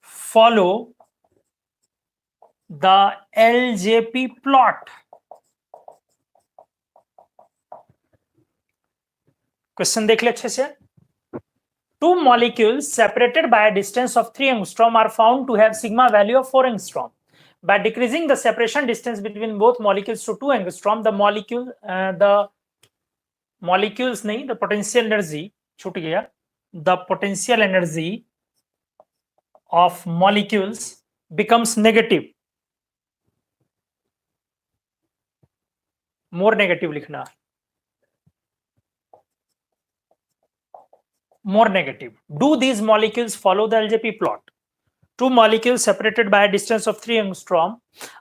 follow the LJP plot? Question देख ले अच्छे से। Two molecules separated by a distance of 3 angstrom are found to have sigma value of 4 angstrom. By decreasing the separation distance between both molecules to 2 angstrom, the molecules नहीं, the potential energy छूट गया, the potential energy of molecules becomes negative। more negative लिखना, more negative. Do these molecules follow the LJP plot? Two molecules separated by a distance of 3 angstrom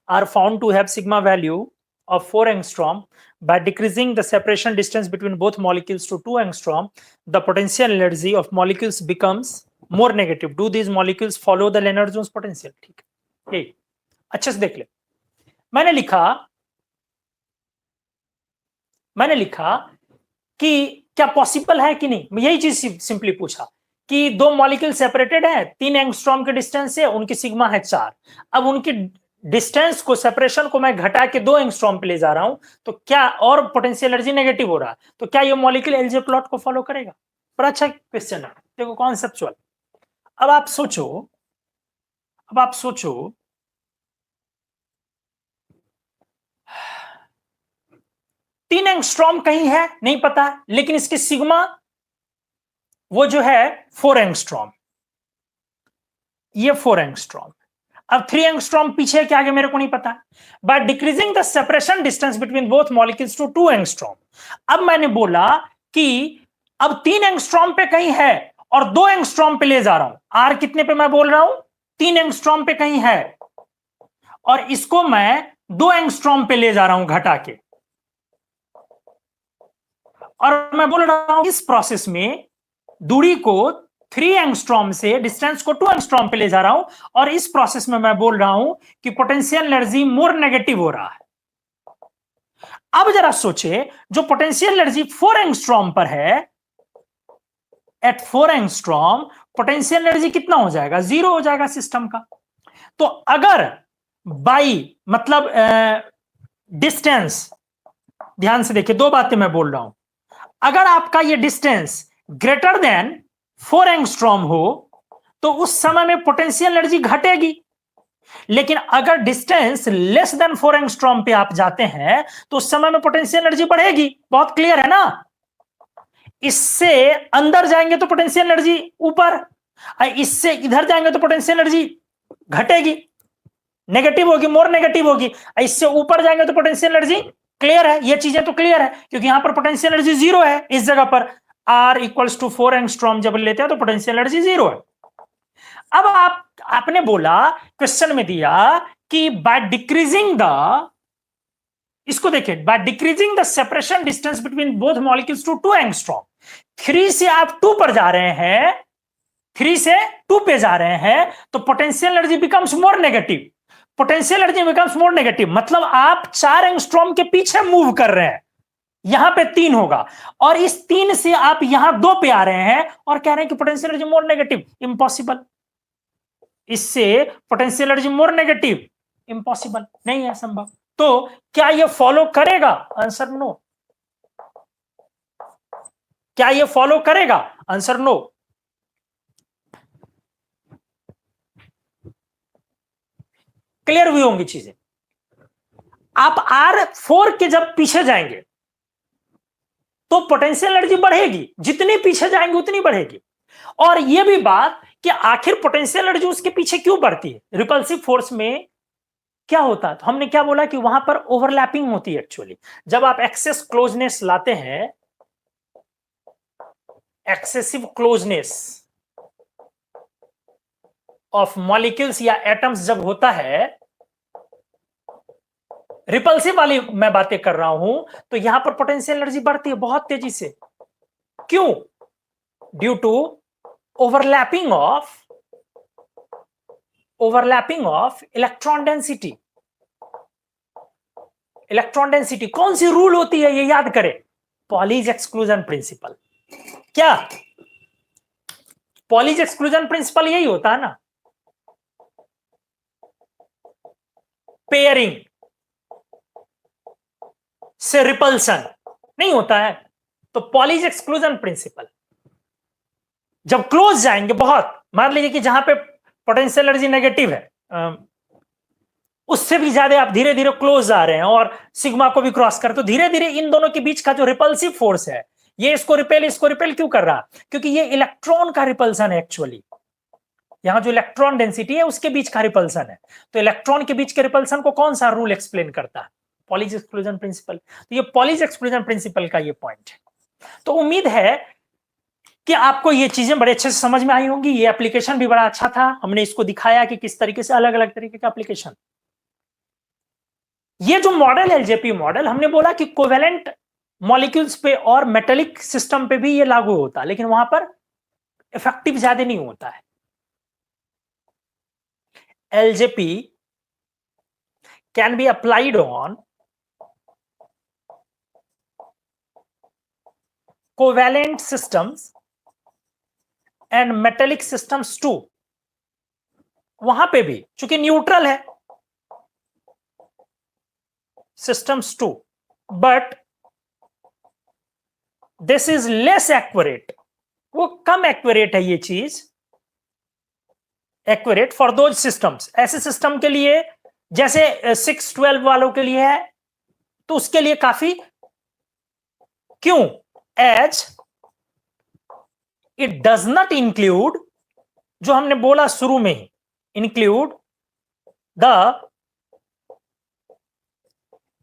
are found to have sigma value of 4 angstrom. By decreasing the separation distance between both molecules to 2 angstrom, the potential energy of molecules becomes more negative. Do these molecules follow the Lennard-Jones potential? ठीक है, अच्छे से देख ले. मैंने लिखा कि क्या पॉसिबल है कि नहीं, यही चीज सिंपली पूछा कि दो मॉलिक्यूल सेपरेटेड है 3 एंगस्ट्रॉम के डिस्टेंस से, उनकी सिग्मा है 4. अब उनकी डिस्टेंस को, सेपरेशन को मैं घटा के 2 एंगस्ट्रॉम पे ले जा रहा हूं, तो क्या, और पोटेंशियल एनर्जी नेगेटिव हो रहा है, तो क्या ये मॉलिक्यूल एलजे प्लॉट को फॉलो करेगा? पर अच्छा क्वेश्चन है, देखो कॉन्सेप्चुअल. अब आप सोचो 3 एंगस्ट्रॉम कहीं है नहीं पता, लेकिन इसकी सिग्मा वो जो है 4 एंगस्ट्रॉम, ये 4 एंगस्ट्रॉम. अब 3 एंगस्ट्रॉम पीछे के आगे मेरे को नहीं पता. By decreasing the separation distance between both molecules to 2 angstrom. अब मैंने बोला कि अब 3 एंगस्ट्रॉम पे कहीं है और 2 एंगस्ट्रॉम पे ले जा रहा हूं. आर कितने पे मैं बोल रहा हूं? 3 एंगस्ट्रॉम पे कहीं है, और इसको मैं 2 एंगस्ट्रॉम पे ले जा रहा हूं घटा के. और मैं बोल रहा हूं इस प्रोसेस में दूरी को 3 एंगस्ट्रॉम से डिस्टेंस को 2 एंगस्ट्रॉम पे ले जा रहा हूं, और इस प्रोसेस में मैं बोल रहा हूं कि पोटेंशियल एनर्जी मोर नेगेटिव हो रहा है. अब जरा सोचे, जो पोटेंशियल एनर्जी 4 एंगस्ट्रॉम पर है, एट 4 एंगस्ट्रॉम पोटेंशियल एनर्जी कितना हो जाएगा? 0 हो जाएगा सिस्टम का. तो अगर बाई मतलब डिस्टेंस, ध्यान से देखिए, दो बातें मैं बोल रहा हूं. अगर आपका ये डिस्टेंस ग्रेटर देन 4 एंगस्ट्रॉम हो तो उस समय में पोटेंशियल एनर्जी घटेगी, लेकिन अगर डिस्टेंस लेस देन 4 एंगस्ट्रॉम पे आप जाते हैं तो उस समय में पोटेंशियल एनर्जी बढ़ेगी. बहुत क्लियर है ना? इससे अंदर जाएंगे तो पोटेंशियल एनर्जी ऊपर, इससे इधर जाएंगे तो पोटेंशियल एनर्जी घटेगी, नेगेटिव होगी, मोर नेगेटिव होगी. इससे ऊपर जाएंगे तो पोटेंशियल एनर्जी, क्लियर है, ये चीजें तो क्लियर है, क्योंकि यहां पर पोटेंशियल एनर्जी 0 है. इस जगह पर R इक्वल्स टू 4 एंगस्ट्रॉम जब लेते हैं तो पोटेंशियल एनर्जी 0 है. अब आपने बोला, क्वेश्चन में दिया कि बाय डिक्रीजिंग द, इसको देखिए, by decreasing the separation distance between both molecules to 2 angstrom. 3 से आप 2 पर जा रहे हैं, 3 से 2 पे जा रहे हैं, तो potential energy becomes more negative. Potential energy becomes more negative मतलब आप 4 एंगस्ट्रॉम के पीछे मूव कर रहे हैं. यहां पे 3 होगा, और इस 3 से आप यहां 2 पे आ रहे हैं और कह रहे हैं कि potential energy more negative. Impossible. इससे potential energy more negative, impossible, नहीं है, संभव. तो क्या यह फॉलो करेगा? Answer no. क्या यह फॉलो करेगा? Answer no. क्लियर हुई होंगी चीजें. आप R4 के जब पीछे जाएंगे तो पोटेंशियल एनर्जी बढ़ेगी, जितनी पीछे जाएंगे उतनी बढ़ेगी. और यह भी बात कि आखिर पोटेंशियल एनर्जी उसके पीछे क्यों बढ़ती है? रिपल्सिव फोर्स में क्या होता है? तो हमने क्या बोला कि वहां पर ओवरलैपिंग होती है. एक्चुअली जब आप एक्सेस क्लोजनेस लाते हैं, एक्सेसिव क्लोजनेस ऑफ मॉलिक्यूल्स या एटम्स जब होता है, रिपल्सिव वाली मैं बातें कर रहा हूं, तो यहां पर पोटेंशियल एनर्जी बढ़ती है बहुत तेजी से. क्यों? Due to overlapping of electron density. Electron density कौन सी रूल होती है, ये याद करें, पॉलीज एक्सक्लूजन प्रिंसिपल. क्या पॉलीज एक्सक्लूजन प्रिंसिपल यही होता है ना? पेयरिंग से रिपल्सन नहीं होता है. तो पॉलीज एक्सक्लूजन प्रिंसिपल, जब क्लोज जाएंगे बहुत, मान लीजिए कि जहां पे पोटेंशियल एनर्जी नेगेटिव है, उससे भी ज्यादा आप धीरे धीरे क्लोज आ रहे हैं और सिग्मा को भी क्रॉस कर, तो धीरे धीरे इन दोनों के बीच का जो रिपल्सिव फोर्स है, ये इसको रिपेल क्यों कर रहा? क्योंकि ये इलेक्ट्रॉन का रिपल्सन है. एक्चुअली यहां जो इलेक्ट्रॉन डेंसिटी है उसके बीच का रिपल्सन है. तो इलेक्ट्रॉन के बीच के रिपल्सन को कौन सा रूल एक्सप्लेन करता है? Pauli's exclusion principal. तो ये पॉलीज एक्सक्लूजन प्रिंसिपल का ये पॉइंट है. तो उम्मीद है कि आपको ये चीजें बड़े अच्छे से समझ में आई होंगी। ये एप्लीकेशन भी बड़ा अच्छा था, हमने इसको दिखाया कि किस तरीके से अलग अलग तरीके का एप्लीकेशन। ये जो मॉडल एलजेपी मॉडल, हमने बोला कि कोवेलेंट मॉलिक्यूल्स पे और मेटेलिक सिस्टम पे भी ये लागू होता है, लेकिन वहां पर इफेक्टिव ज्यादा नहीं होता है। LJP can be applied on covalent systems and metallic systems too. वहां पे भी चूंकि न्यूट्रल है systems too, but this is less accurate। वो कम एक्यूरेट है ये चीज, एक्यूरेट फॉर दोज सिस्टम्स, ऐसे सिस्टम के लिए जैसे 612 वालों के लिए है, तो उसके लिए काफी, क्यों, as it does not include, जो हमने बोला शुरू में ही, include the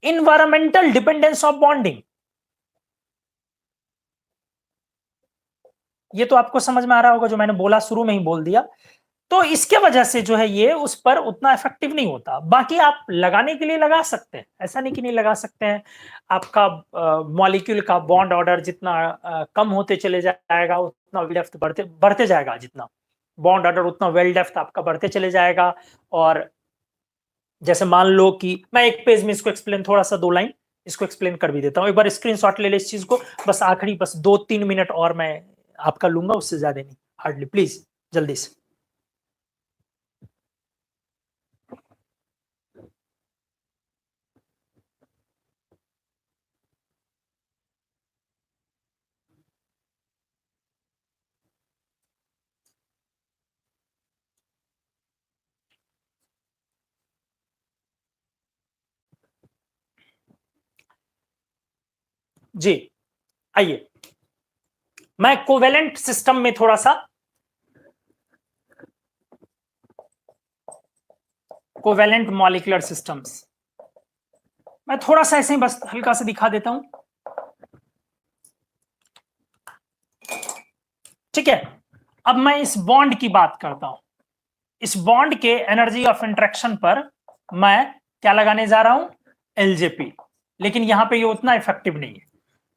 environmental dependence of bonding. ये तो आपको समझ में आ रहा होगा, जो मैंने बोला शुरू में ही बोल दिया। तो इसके वजह से जो है ये उस पर उतना इफेक्टिव नहीं होता। बाकी आप लगाने के लिए लगा सकते हैं, ऐसा नहीं कि नहीं लगा सकते हैं। आपका मॉलिक्यूल का बॉन्ड ऑर्डर जितना कम होते चले जाएगा, उतना वेल डेप्थ बढ़ते बढ़ते जाएगा, जितना बॉन्ड ऑर्डर उतना वेल डेप्थ आपका बढ़ते चले जाएगा। और जैसे मान लो कि मैं एक पेज में इसको एक्सप्लेन, थोड़ा सा 2 लाइन इसको एक्सप्लेन कर भी देता हूं। एक बार स्क्रीनशॉट ले ले इस चीज को, बस आखिरी बस 2-3 मिनट और मैं आपका लूंगा, उससे ज्यादा नहीं, हार्डली, प्लीज जल्दी से। जी आइए, मैं कोवेलेंट सिस्टम में थोड़ा सा, कोवेलेंट मॉलिक्यूलर सिस्टम्स मैं थोड़ा सा ऐसे ही बस हल्का सा दिखा देता हूं, ठीक है। अब मैं इस बॉन्ड की बात करता हूं। इस बॉन्ड के एनर्जी ऑफ इंटरेक्शन पर मैं क्या लगाने जा रहा हूं, एलजेपी, लेकिन यहां पे ये उतना इफेक्टिव नहीं है।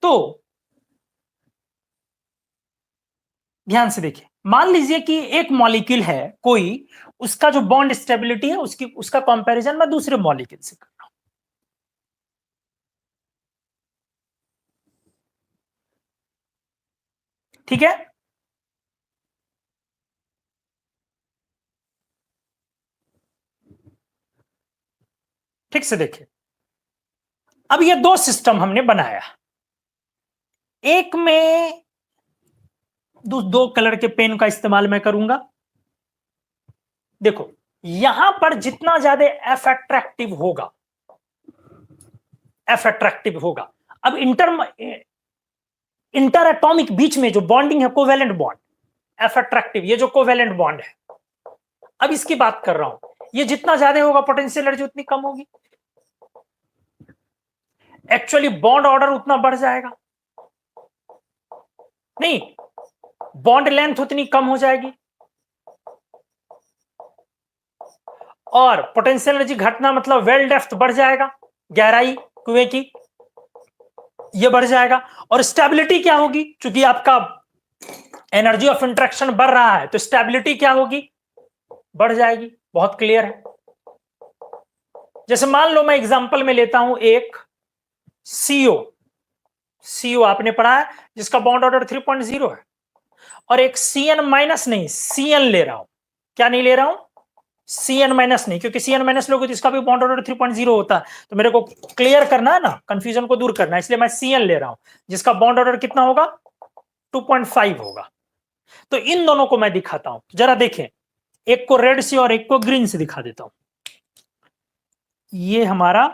तो ध्यान से देखिए, मान लीजिए कि एक मॉलिक्यूल है कोई, उसका जो बॉन्ड स्टेबिलिटी है उसका कंपैरिजन मैं दूसरे मॉलिक्यूल से कर रहा हूं, ठीक है। ठीक से देखिए, अब ये 2 सिस्टम हमने बनाया, एक में 2 कलर के पेन का इस्तेमाल मैं करूंगा। देखो यहां पर जितना ज्यादा एफ अट्रैक्टिव होगा, एफ अट्रैक्टिव होगा। अब इंटर एटॉमिक बीच में जो बॉन्डिंग है, कोवेलेंट बॉन्ड, एफ अट्रैक्टिव, ये जो कोवेलेंट बॉन्ड है, अब इसकी बात कर रहा हूं, ये जितना ज्यादा होगा पोटेंशियल एनर्जी उतनी कम होगी। एक्चुअली बॉन्ड ऑर्डर उतना बढ़ जाएगा, नहीं, बॉन्ड लेंथ उतनी कम हो जाएगी, और पोटेंशियल एनर्जी घटना मतलब वेल डेप्थ बढ़ जाएगा, गहराई कुएं की ये बढ़ जाएगा। और स्टेबिलिटी क्या होगी, क्योंकि आपका एनर्जी ऑफ इंटरेक्शन बढ़ रहा है, तो स्टेबिलिटी क्या होगी, बढ़ जाएगी। बहुत क्लियर है। जैसे मान लो मैं एग्जांपल में लेता हूं एक सीओ, सीओ आपने पढ़ा है, जिसका बॉन्ड ऑर्डर 3.0 है, और एक सीएन माइनस नहीं, सीएन ले रहा हूं। क्या नहीं ले रहा हूं, सीएन माइनस नहीं, क्योंकि सीएन माइनस लोगे तो इसका भी बॉन्ड ऑर्डर 3.0 होता है, तो मेरे को क्लियर करना है ना, कंफ्यूजन को दूर करना है, इसलिए मैं सीएन ले रहा हूं, जिसका बॉन्ड ऑर्डर कितना होगा, 2.5 होगा। तो इन दोनों को मैं दिखाता हूं, जरा देखें, एक को रेड से और एक को ग्रीन से दिखा देता हूं। ये हमारा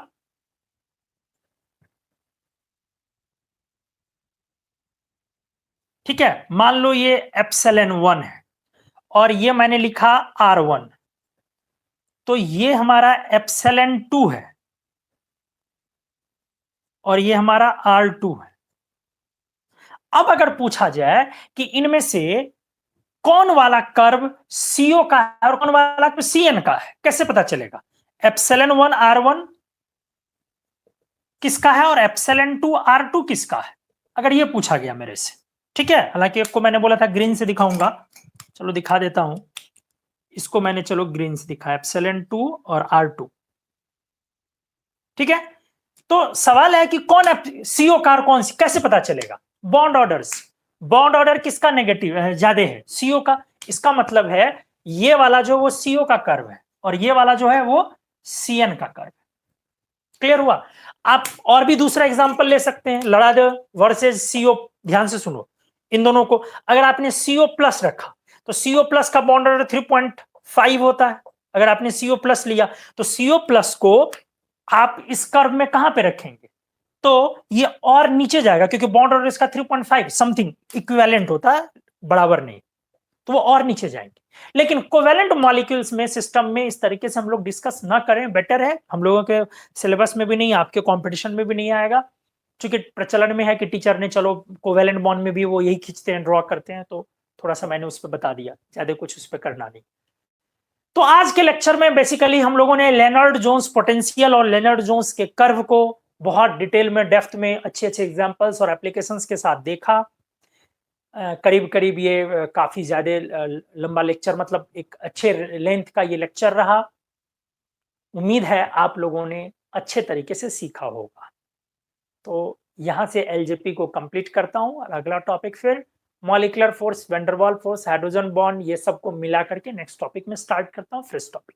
ठीक है, मान लो ये ε1 है और ये मैंने लिखा R1, तो ये हमारा ε2 है और ये हमारा R2 है। अब अगर पूछा जाए कि इनमें से कौन वाला कर्व CO का है और कौन वाला CN का है, कैसे पता चलेगा? ε1 R1 किसका है और ε2 R2 किसका है, अगर ये पूछा गया मेरे से, ठीक है। हालांकि आपको मैंने बोला था ग्रीन से दिखाऊंगा, चलो दिखा देता हूं इसको, मैंने चलो ग्रीन से दिखा, ε2 और R2, ठीक है। तो सवाल है कि कौन CO का कौन सी, कैसे पता चलेगा? बॉन्ड ऑर्डर्स, बॉन्ड ऑर्डर किसका नेगेटिव है, ज्यादा है? CO का। इसका मतलब है ये वाला जो वो CO का कर्व है और ये वाला जो है वो CN का कर्व है। क्लियर हुआ? आप और भी दूसरा एग्जांपल ले सकते हैं, लड़ाद वर्सेस CO। ध्यान से सुनो इन दोनों को, अगर आपने CO प्लस रखा तो CO प्लस का बॉन्ड ऑर्डर 3.5 होता है। अगर आपने CO प्लस लिया तो CO प्लस को आप इस कर्व में कहां पे रखेंगे? तो ये और नीचे जाएगा, क्योंकि बॉन्ड ऑर्डर इसका 3.5 समथिंग इक्विवेलेंट होता है, बराबर नहीं, तो वो और नीचे जाएंगे। लेकिन कोवेलेंट मॉलिक्यूल्स में, सिस्टम में इस तरीके से हम लोग डिस्कस ना करें, बेटर है। हम लोगों के सिलेबस में भी नहीं, आपके कंपटीशन में भी नहीं आएगा, क्योंकि प्रचलन में है कि टीचर ने चलो कोवेलेंट बॉन्ड में भी वो यही खींचते हैं, ड्रॉ करते हैं, तो थोड़ा सा मैंने उस पर बता दिया, ज्यादा कुछ उस पर करना नहीं। तो आज के लेक्चर में बेसिकली हम लोगों ने लेनार्ड जोन्स पोटेंशियल और लेनार्ड जोन्स के कर्व को बहुत डिटेल में, डेप्थ में, अच्छे अच्छे एग्जांपल्स और एप्लीकेशंस के साथ देखा। करीब करीब ये काफी ज्यादा लंबा लेक्चर, मतलब एक अच्छे लेंथ का ये लेक्चर रहा। उम्मीद है आप लोगों ने अच्छे तरीके से सीखा होगा। तो यहां से एलजेपी को कंप्लीट करता हूं और अगला टॉपिक फिर molecular force, van-der-Waals force, hydrogen bond, ये सबको मिला करके नेक्स्ट टॉपिक में स्टार्ट करता हूं, first topic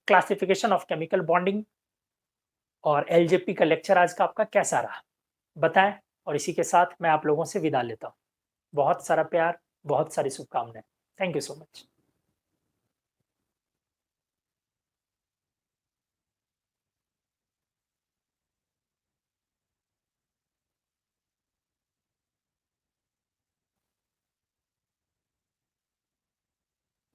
classification of chemical bonding. और एलजेपी का लेक्चर आज का आपका कैसा रहा बताएं, और इसी के साथ मैं आप लोगों से विदा लेता हूं। बहुत सारा प्यार, बहुत सारी शुभकामनाएं। Thank you so much.